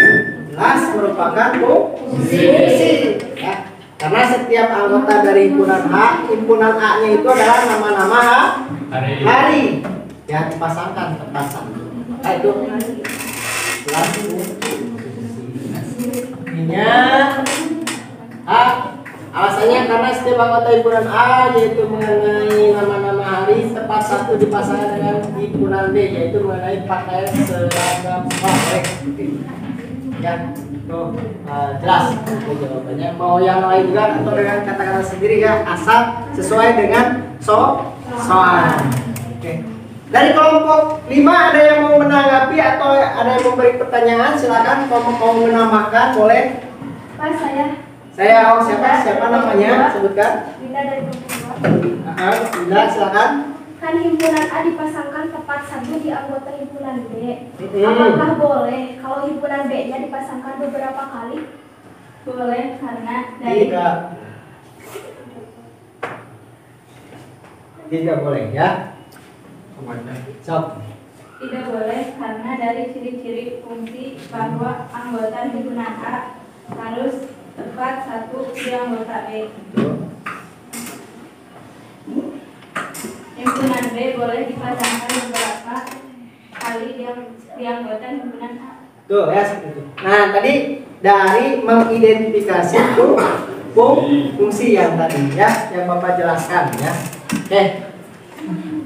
Jelas merupakan musik. Ya. Karena setiap anggota dari himpunan A-nya itu adalah nama-nama hari yang dipasangkan terpasang. Nah, itu jelas ininya A. Alasannya karena setiap anggota himpunan A yaitu mengenai nama-nama hari tepat satu dipasangkan dengan himpunan B yaitu mengenai pakaian seragam sekolah. Ya, tuh jelas itu jawabannya. Mau yang lain juga atau dengan kata-kata sendiri ya, asal sesuai dengan soal. Oke. Dari kelompok 5 ada yang mau menanggapi atau ada yang memberi pertanyaan, silakan. Kalau mau menambahkan boleh. Pak, Saya siapa namanya? Sebutkan. Winda dari kelompok 2. Winda, silakan. Kan himpunan A dipasangkan tepat satu di anggota himpunan B. Apakah boleh kalau himpunan B-nya dipasangkan beberapa kali? Boleh karena dari Tidak boleh ya. Sok. tidak boleh karena dari ciri-ciri fungsi bahwa anggota himpunan A harus tepat satu di anggota B. Himpunan B boleh dipasangkan beberapa kali di anggota himpunan A. Tuh ya seperti itu. Nah tadi dari mengidentifikasi itu fungsi yang tadi ya yang Bapak jelaskan ya.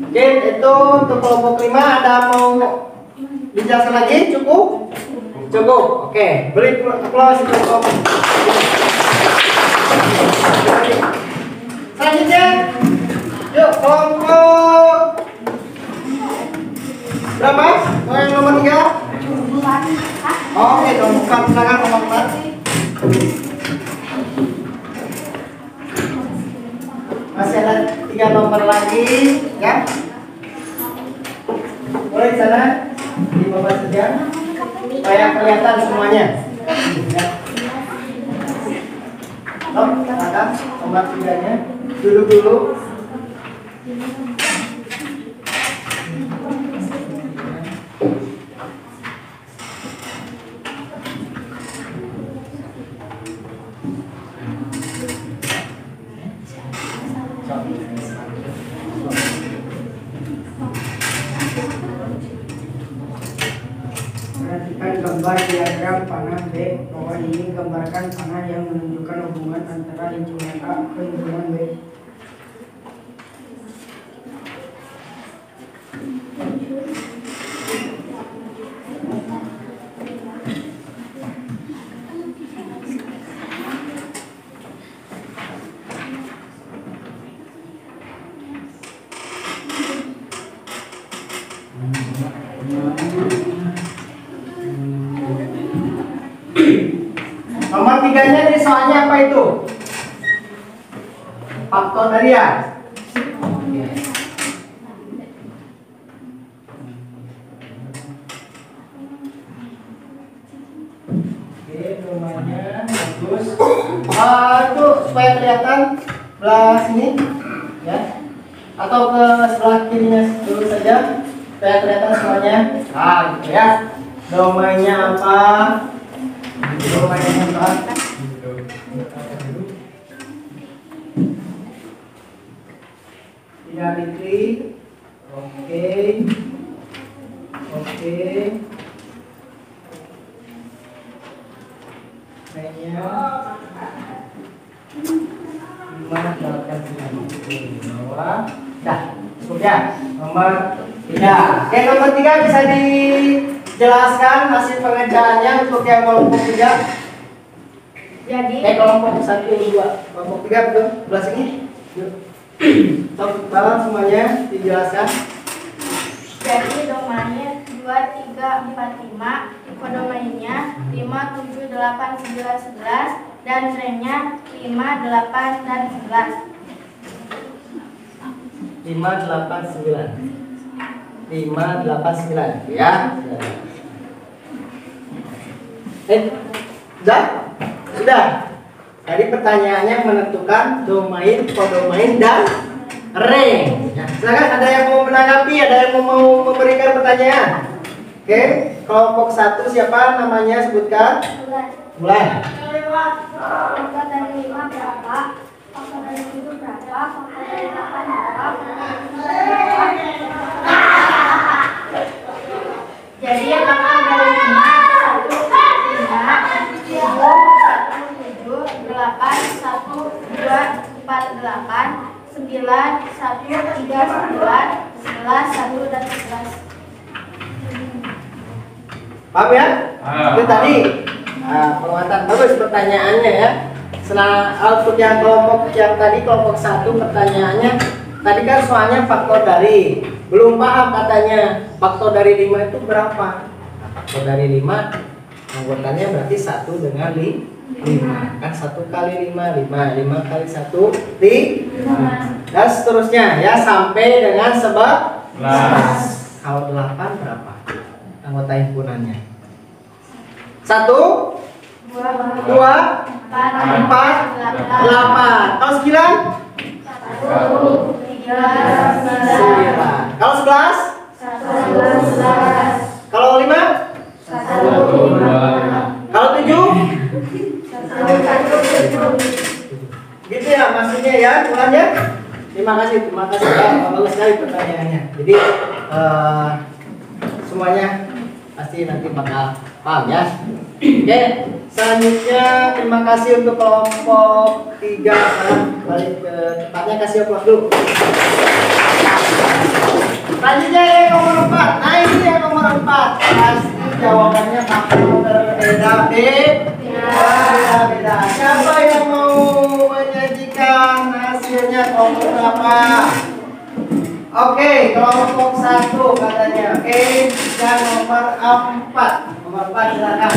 Oke, itu untuk kelompok 5 ada mau dijelaskan lagi? Cukup? Oke, beri aplaus untuk kelompok. Selanjutnya, yuk kelompok berapa? Mau yang nomor 3? Oke, nomor 4, silakan nomor 4. Masih ada 3 nomor lagi, ya. Boleh di sana, di bawah saja, supaya kelihatan semuanya. Ya. Silakan nomor 3-nya, duduk dulu. Perhatikan gambar diagram panah B. Bahwa ini gambarkan panah yang menunjukkan hubungan antara himpunan A ke himpunan B. Nomor 3-nya dari soalnya apa itu? Faktor harian. Oke, rumahnya bagus. Itu supaya kelihatan belah sini, ya. Atau ke sebelah kirinya dulu saja, supaya kelihatan semuanya. Nah, gitu ya. Domainnya apa? Domainnya apa? Tidak diklik. Oke. Kayaknya 5, 8, 9, bawah. Dah, cukup ya. Nomor 3. Oke, nomor 3 bisa dijelaskan hasil pengerjaannya untuk yang kelompok 3. Jadi Kelompok 1, 2, kelompok 3 betul? Belah sini. Yuk. Top bawah semuanya dijelaskan. Jadi domainnya 2 3, 4, 5. Kode mainnya 5, 7, 8, 9, 11. Dan trennya 5, 8, dan 11. 5, 8, 9. 5, 8, 9 ya. Sudah. Tadi pertanyaannya menentukan domain, kodomain, dan range. Ya, silakan ada yang mau menanggapi, ada yang mau memberikan pertanyaan. Oke, kelompok 1 siapa namanya, sebutkan. Bulan. Faktor dari 5 berapa? Faktor dari 7 berapa? Faktor dari 8 berapa? Jadi yang faktor dari 5, 1, 5, 7, 8, 1, 2, 4, 8, 9, 1, 3, 9, 11, 1, dan 11. Paham ya? Itu tadi penguatan. Bagus pertanyaannya ya. Untuk yang kelompok yang tadi, kelompok 1, pertanyaannya tadi kan soalnya faktor dari. Belum paham katanya faktor dari 5 itu berapa. Faktor dari 5 anggotanya berarti 1 dengan 5. Kan 1 kali 5, 5 kali 1, 5. Dan seterusnya ya sampai dengan 11. Kalau 8 berapa anggota himpunannya? 1, 2, 4, 8. Kalau 9? 9. Kalau 11? 11. Kalau 5? 1, 2, 5. Kalau 7? Gitu ya maksudnya ya, Tuhan ya. Terima kasih ya, bagus sekali pertanyaannya. Jadi semuanya pasti nanti bakal paham ya. Oke, selanjutnya terima kasih untuk kelompok 3. Balik ke tempatnya, kasih aplaus dulu. Selanjutnya yang nomor 4. Nah ini yang nomor 4. Pasti jawabannya bakal berbeda-beda. Siapa yang mau menyajikan hasilnya kelompok berapa? Oke, kelompok 1 katanya. Oke, dan nomor 4. Nomor 4 silakan.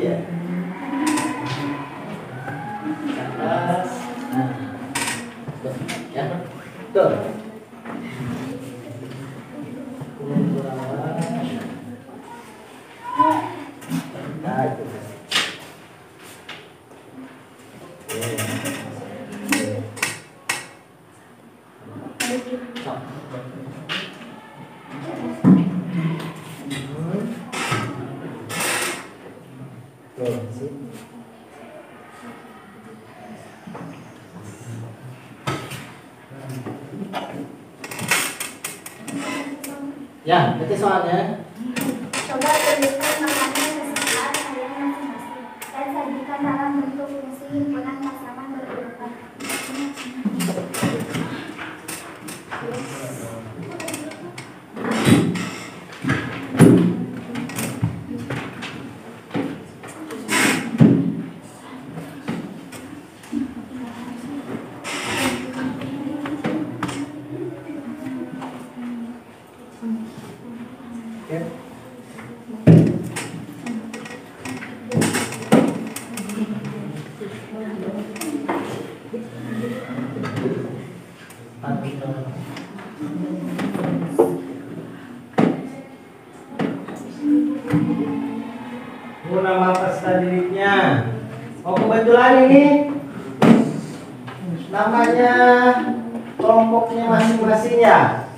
Iya. Atas. Nah. Ya. Tuh. Nah, itu. Ya, itu soalnya. Coba tuliskan makanan kesukaan kalian masing-masing dan sajikan dalam bentuk fungsi himpunan pasangan berurutan. Nama peserta didiknya. Oh kebetulan ini namanya kelompoknya masing-masing ya.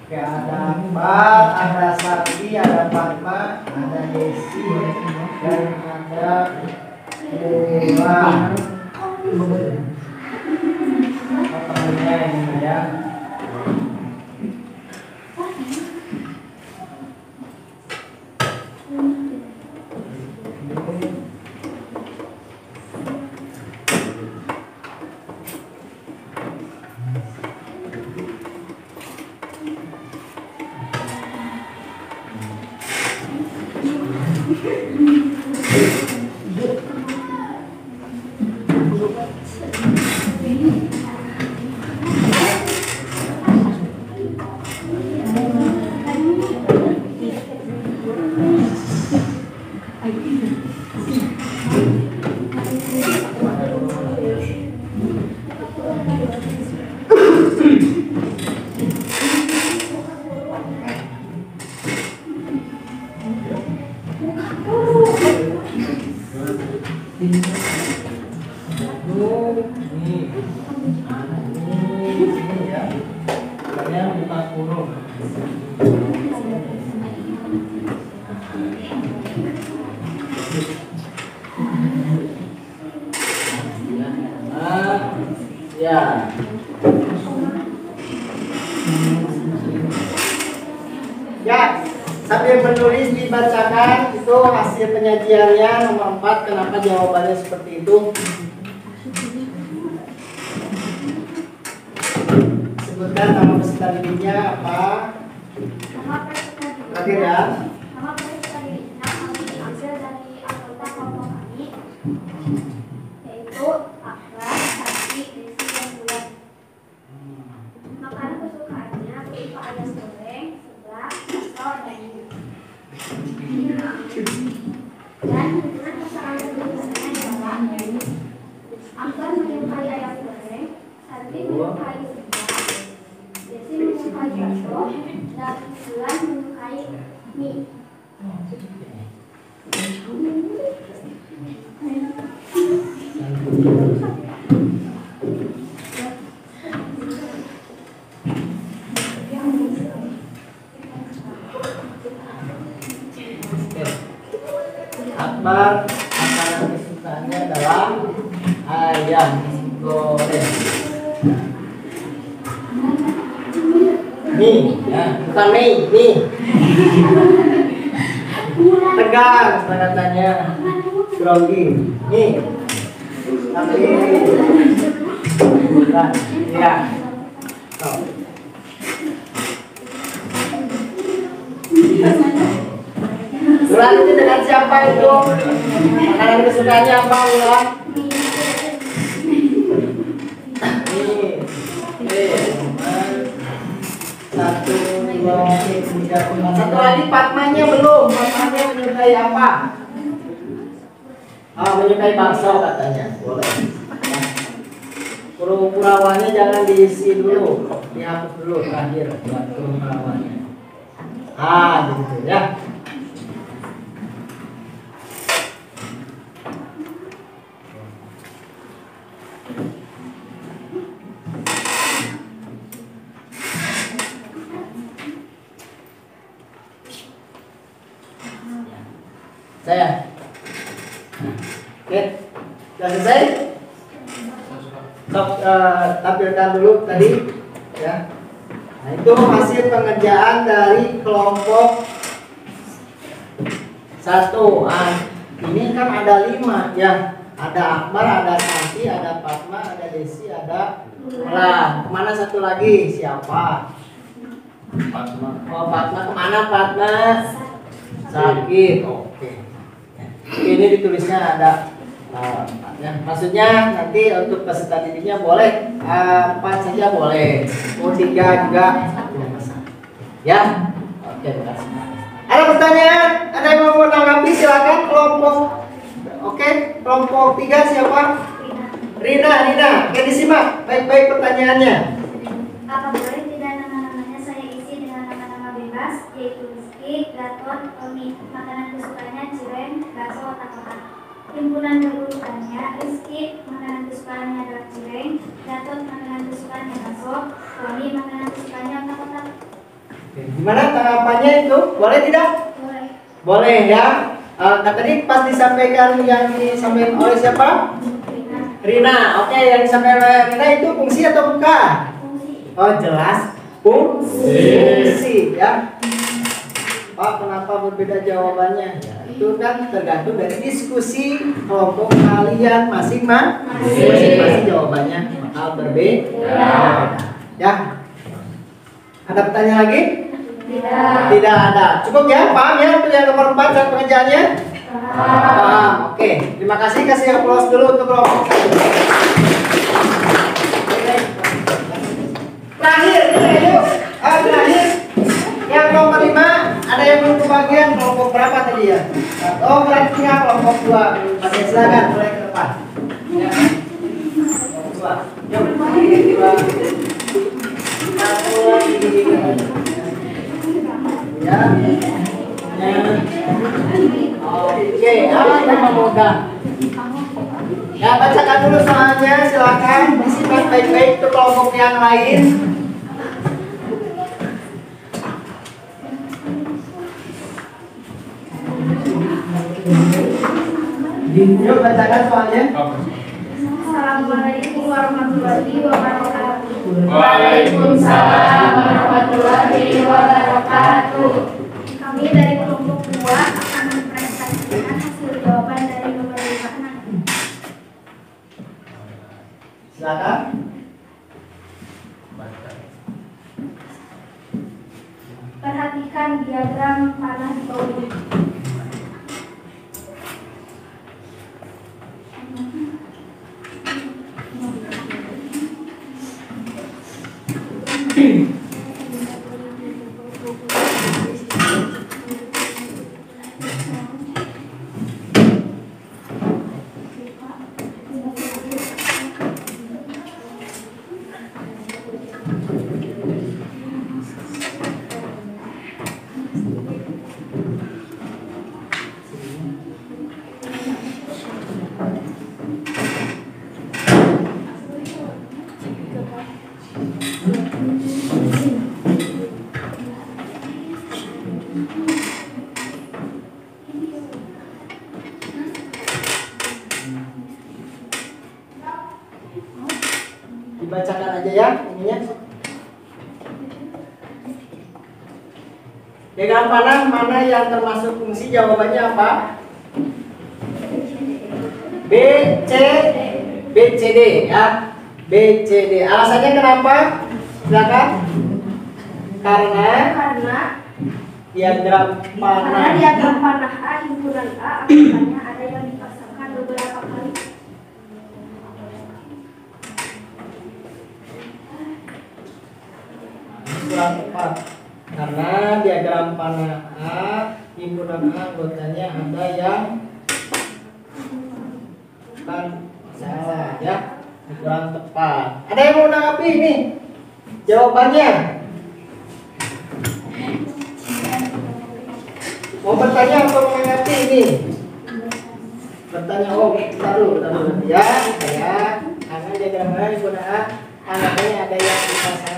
Oke, ada Akbar, ada Sakti, ada Fatma, ada Desi, dan ada Dewa. Namanya ini ya. soalnya bukan huruf. Ya. Ya, sambil menulis dibacakan itu hasil penyajiannya nomor 4. Kenapa jawabannya seperti itu? Sebutkan nama peserta didiknya apa? Terakhir ya. Nama peserta didiknya kami ambil dari anggota kelompok kami, yaitu Akbar, Sati, Desi, dan Bulan. Makanan kesukaannya berupa ayam goreng, seblak, bakso, dan mie. Dan hubungan pasangan kedudukannya adalah Akbar menyukai ayam goreng, Sati menyukai seblak, Desi menyukai bakso, dan Bulan menyukai mie. Akbar makanan kesukaannya adalah ayam goreng. Mie, ya, bukan mie. Tegang katanya, grogi. Mie. Tapi bukan, ya. Oh. Ulan itu dengan siapa itu? Makanan kesukaannya apa Ulan? Satu, dua, tiga, empat. Satu lagi Fatmanya belum. Fatmanya menyukai apa? Oh, menyukai bakso katanya. Boleh. Pura-purawanya jangan diisi dulu, dihapus dulu terakhir buat pura-purawanya. Gitu ya. Saya. Oke. Sudah selesai? Sok tampilkan dulu tadi ya. Nah, itu hasil pengerjaan dari kelompok 1. Ini kan ada 5 ya. Ada Akbar, ada Santi, ada Fatma, ada Desi, ada Ulan. Kemana satu lagi? Siapa? Fatma. Oh, Fatma kemana Fatma? Sakit. Oke. Ini ditulisnya ada ya. Maksudnya nanti untuk peserta didiknya boleh 4 saja boleh. Mau 3 juga tidak masalah. Ya. Oke, terima kasih. Ada pertanyaan? Ada yang mau menanggapi? Silakan kelompok. Oke, kelompok 3 siapa? Rina. Oke, disimak baik-baik pertanyaannya. Apa boleh tidak nama-namanya saya isi dengan nama-nama bebas, yaitu Rizky, Gatot, Tommy. Makanan kesukaannya cireng, bakso, otak-otak. Himpunan berurutannya Rizky, makanan kesukaannya adalah cireng, Gatot, makanan kesukaannya bakso, Tommy, makanan kesukaannya otak-otak. Oke, gimana tanggapannya itu? Boleh tidak? Boleh. Boleh ya. Tadi pas disampaikan yang disampaikan oleh siapa? Rina. Oke, yang disampaikan oleh Rina itu fungsi atau bukan? Fungsi. Oh, jelas fungsi ya. Pak, kenapa berbeda jawabannya? Ya, itu kan tergantung dari diskusi kelompok kalian masing-masing jawabannya bakal berbeda. Ya. Ada pertanyaan lagi? Tidak ada. Cukup ya, paham ya untuk yang nomor 4 dan pengerjaannya? Paham. Oke, terima kasih. Kasih aplaus dulu untuk kelompok. Terakhir, terakhir. Yang nomor 5, ada yang belum kebagian kelompok berapa tadi ya? Oh, berarti kelompok 2. Masih silakan mulai ke depan. Ya. Kelompok 2. Yuk. 2. Ya. Oke, yang mudah. Ya, bacakan dulu soalnya, silakan disimak baik-baik ke kelompok yang lain. Yuk bacakan soalnya. Assalamualaikum warahmatullahi wabarakatuh. Waalaikumsalam warahmatullahi wabarakatuh. Kami dari kelompok 2 akan mempresentasikan hasil jawaban dari nomor 56. Silakan. Perhatikan diagram panah di bawah ini. Dibacakan aja ya ininya. Diagram panah mana yang termasuk fungsi? Jawabannya apa? B, C, D ya. B, C, D. Alasannya kenapa? Silakan. Karena diagram panah A himpunan A anggatannya ada yang dipasangkan beberapa kali. kurang tepat. Karena diagram panah A himpunan A anggotanya ada yang bukan salah ya, kurang tepat. Ada yang mau menanggapi ini? Jawabannya mau bertanya atau menanggapi ini? Bertanya, oh taruh ya, saya karena diagram panah himpunan A anggotanya ada yang dipasangkan.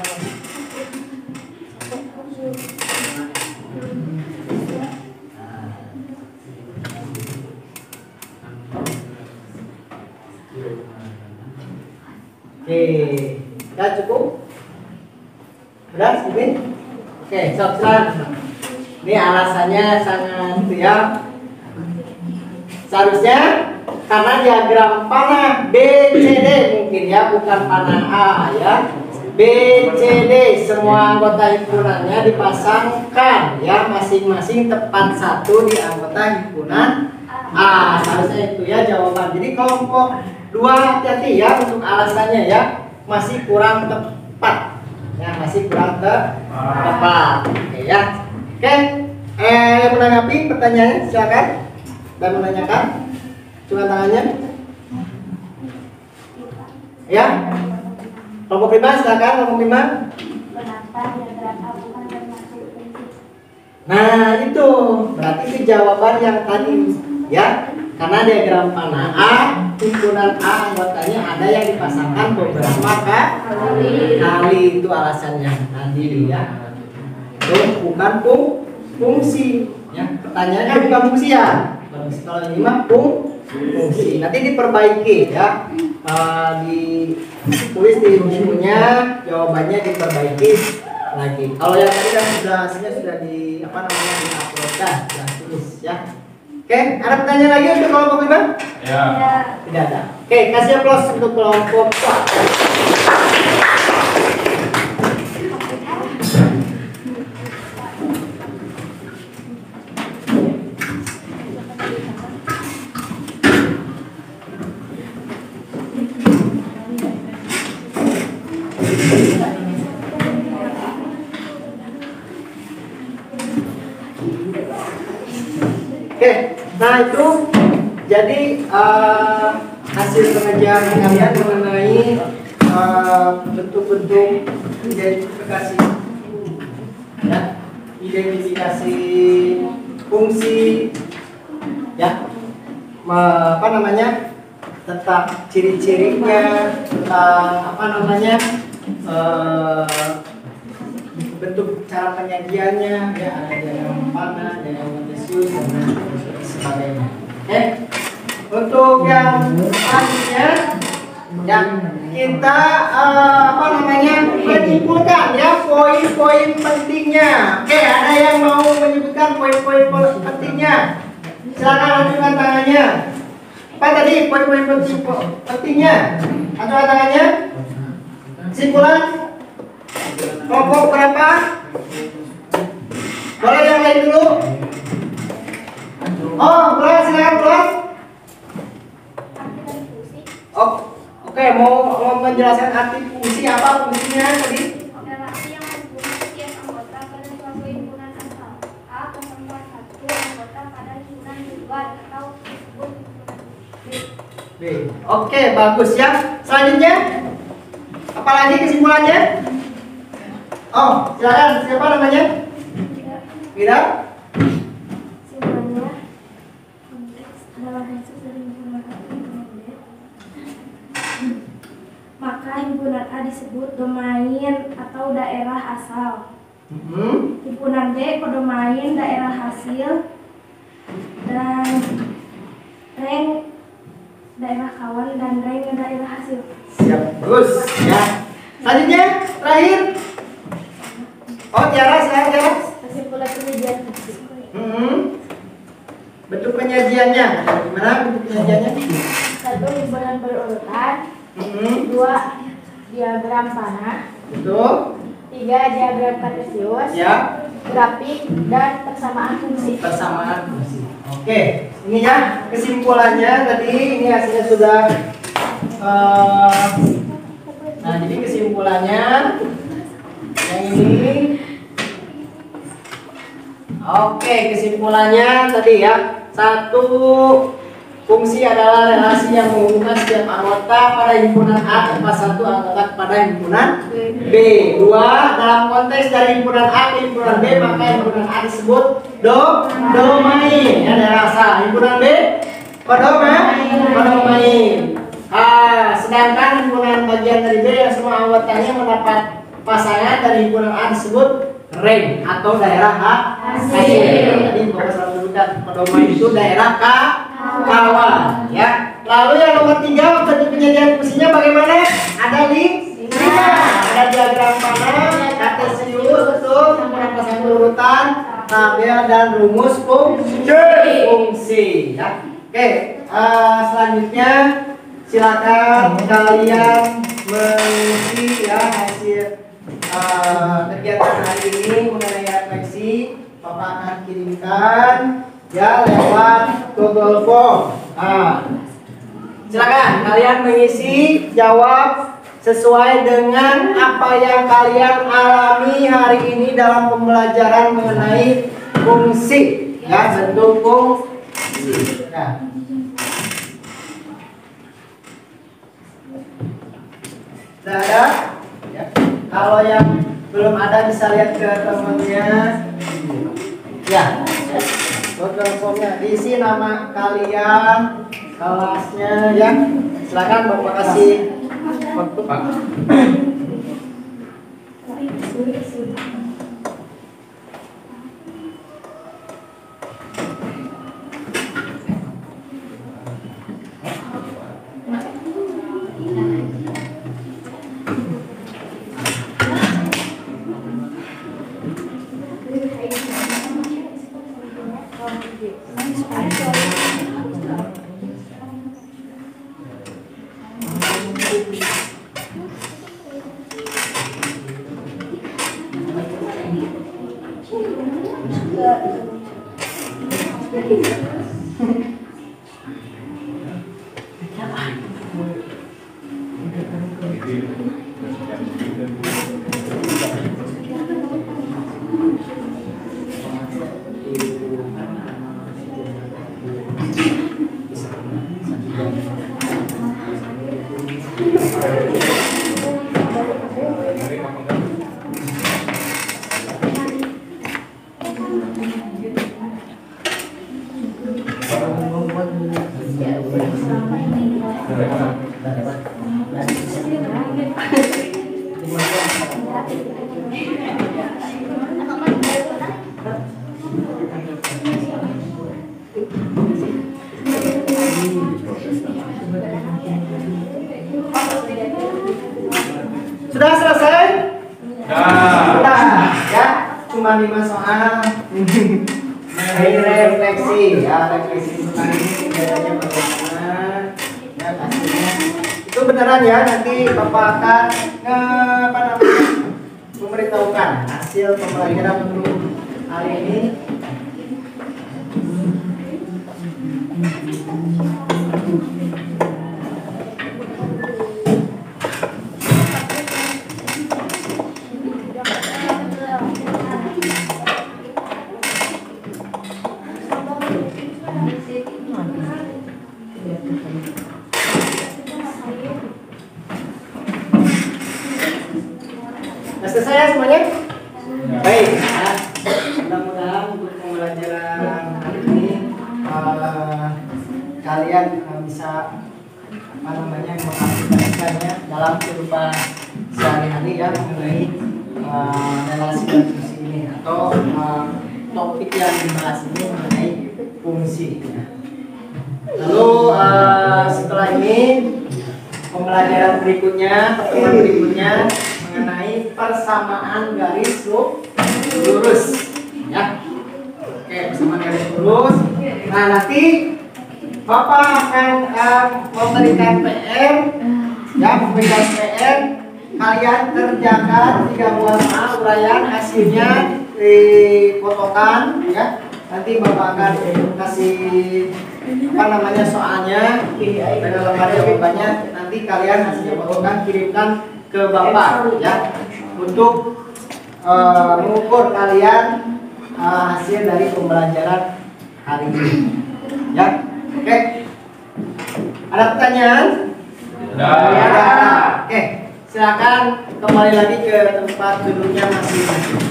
Oke, udah cukup? Udah ini? Oke, silakan. Ini alasannya sangat ya. Seharusnya karena diagram panah B, C, D mungkin ya, bukan panah A ya. B, C, D semua anggota himpunannya dipasangkan ya, masing-masing tepat satu di anggota himpunan A. Seharusnya itu ya jawaban. Jadi kelompok 2 hati-hati ya untuk alasannya ya, masih kurang tepat ya, masih kurang tepat. Oke ya. Oke, yang menanggapi pertanyaannya silakan dan menanyakan, cuma tangannya ya. Kelompok 5 silakan, kelompok 5. Kenapa diagram A bukan termasuk fungsi? Nah itu berarti itu jawaban yang tadi ya, karena diagram panah A himpunan A anggotanya ada yang dipasangkan beberapa kali, itu alasannya tadi ya. Itu bukan fungsi ya, pertanyaannya bukan fungsi ya. Kalau ini mah fungsi, nanti diperbaiki ya, ditulis di bukunya jawabannya, diperbaiki lagi. Kalau yang tadi kan sudah hasilnya sudah di diuploadkan, sudah tulis ya. Oke, ada pertanyaan lagi untuk kelompok 5? Ya. Tidak ada. Oke, kasih aplaus untuk kelompok 4. Oke, nah itu jadi hasil pengajian kalian mengenai bentuk-bentuk identifikasi ya, identifikasi fungsi ya, tentang ciri-cirinya, tentang bentuk cara penyajiannya ya, ada yang panah, ada yang metasius dan sebagainya. Oke. untuk yang selanjutnya ya kita menyimpulkan ya poin-poin pentingnya. Oke, ada yang mau menyebutkan poin-poin pentingnya? Silakan ajukan tangannya. Apa tadi poin-poin pentingnya? Ajukan tangannya. Kesimpulan kelompok berapa? Boleh yang lain dulu? Oh, boleh, silakan boleh. Oh, oke, mau menjelaskan arti fungsi apa fungsinya tadi? Relasi yang menghubungi setiap anggota pada suatu himpunan asal. A memperkuat satu anggota pada himpunan di luar atau disebut B. Oke, bagus ya. Selanjutnya, apalagi kesimpulannya? Oh, silakan. Siapa namanya? Tidak. Simbolnya konteks adalah hasil dari himpunan A ke himpunan B. Maka himpunan A disebut domain atau daerah asal. Himpunan B domain daerah hasil dan rank daerah kawan dan rank daerah hasil. Siap, bagus ya. Selanjutnya, terakhir. Oh, Tiara, silakan Tiara. Kesimpulan penelitian. Bentuk penyajiannya, gimana bentuk penyajiannya? 1. Himpunan berurutan. 2. Diagram panah. Betul. 3. Diagram kartesius. Ya. Grafik dan persamaan fungsi. Persamaan fungsi. Oke, ini ya kesimpulannya tadi. Ini hasilnya sudah. Nah, jadi kesimpulannya yang ini. Oke, kesimpulannya tadi ya. 1. Fungsi adalah relasi yang menghubungkan setiap anggota pada himpunan A tanpa satu anggota pada himpunan B. 2. Dalam konteks dari himpunan A ke himpunan B, maka himpunan A disebut domain ya, daerah asal. Himpunan B domain. Sedangkan himpunan bagian dari B yang semua anggotanya mendapat pasangan dari himpunan A disebut rank atau daerah hasil. Tadi Bapak selalu sebutkan domain itu daerah kawan ya. Lalu yang nomor 3, bentuk penyajian fungsinya bagaimana? Ada di ada diagram panah, kartesius, betul, himpunan pasangan urutan, tabel dan rumus fungsi ya. Oke, selanjutnya silakan kalian mengisi ya hasil kegiatan hari ini mengenai refleksi. Bapak akan kirimkan ya lewat Google Form. Silakan kalian mengisi, jawab sesuai dengan apa yang kalian alami hari ini dalam pembelajaran mengenai fungsi ya, bentuk fungsi ya. Sudah ada ya. Kalau yang belum ada bisa lihat ke temannya ya. Google Formnya diisi nama kalian, kelasnya ya. Silakan Bapak kasih waktu Pak. Udah, ya, cuma 5 soal. Ini refleksi, ya, refleksi tentang ini biasanya bagaimana, ya, hasilnya. Itu beneran ya, nanti Bapak akan memberitahukan hasil pembelajaran untuk hari ini. Sudah selesai ya semuanya? Baik, ya. Mudah-mudahan untuk pembelajaran hari ini kalian bisa mengaplikasikannya dalam kehidupan sehari-hari ya, mengenai relasi dan fungsi ini, atau topik yang dibahas ini mengenai fungsi ya. Lalu setelah ini pembelajaran berikutnya, pertemuan berikutnya mengenai persamaan garis lurus ya. Oke, persamaan garis lurus. Nah, nanti Bapak akan memberikan PR ya, memberikan PR. Kalian kerjakan 3 buah uraian, hasilnya difotokan ya. Nanti Bapak akan kasih soalnya dengan lembar jawabannya. Nanti kalian hasilnya fotokan, kirimkan ke Bapak ya, untuk mengukur kalian hasil dari pembelajaran hari ini ya. Oke, ada pertanyaan? Ada. Oke, silakan kembali lagi ke tempat duduknya masing-masing.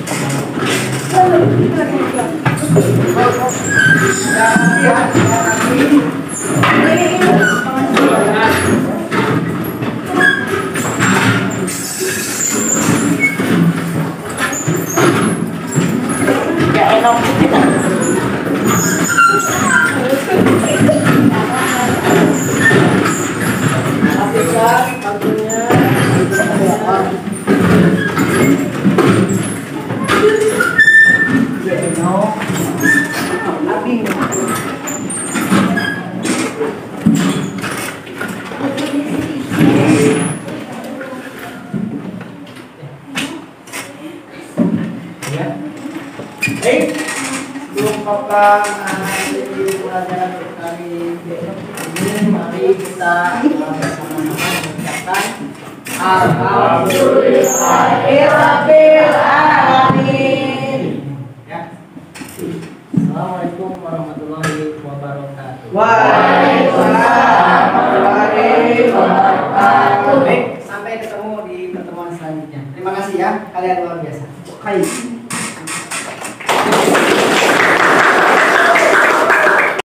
Baik, sebelum Bapak mengakhiri pelajaran kali ini, mari kita bersama-sama mengucapkan Alhamdulillahirabbil alamin. Ya. Assalamualaikum warahmatullahi wabarakatuh. Waalaikumsalam warahmatullahi wabarakatuh. Baik, sampai ketemu di pertemuan selanjutnya. Terima kasih ya, kalian luar biasa. Hai.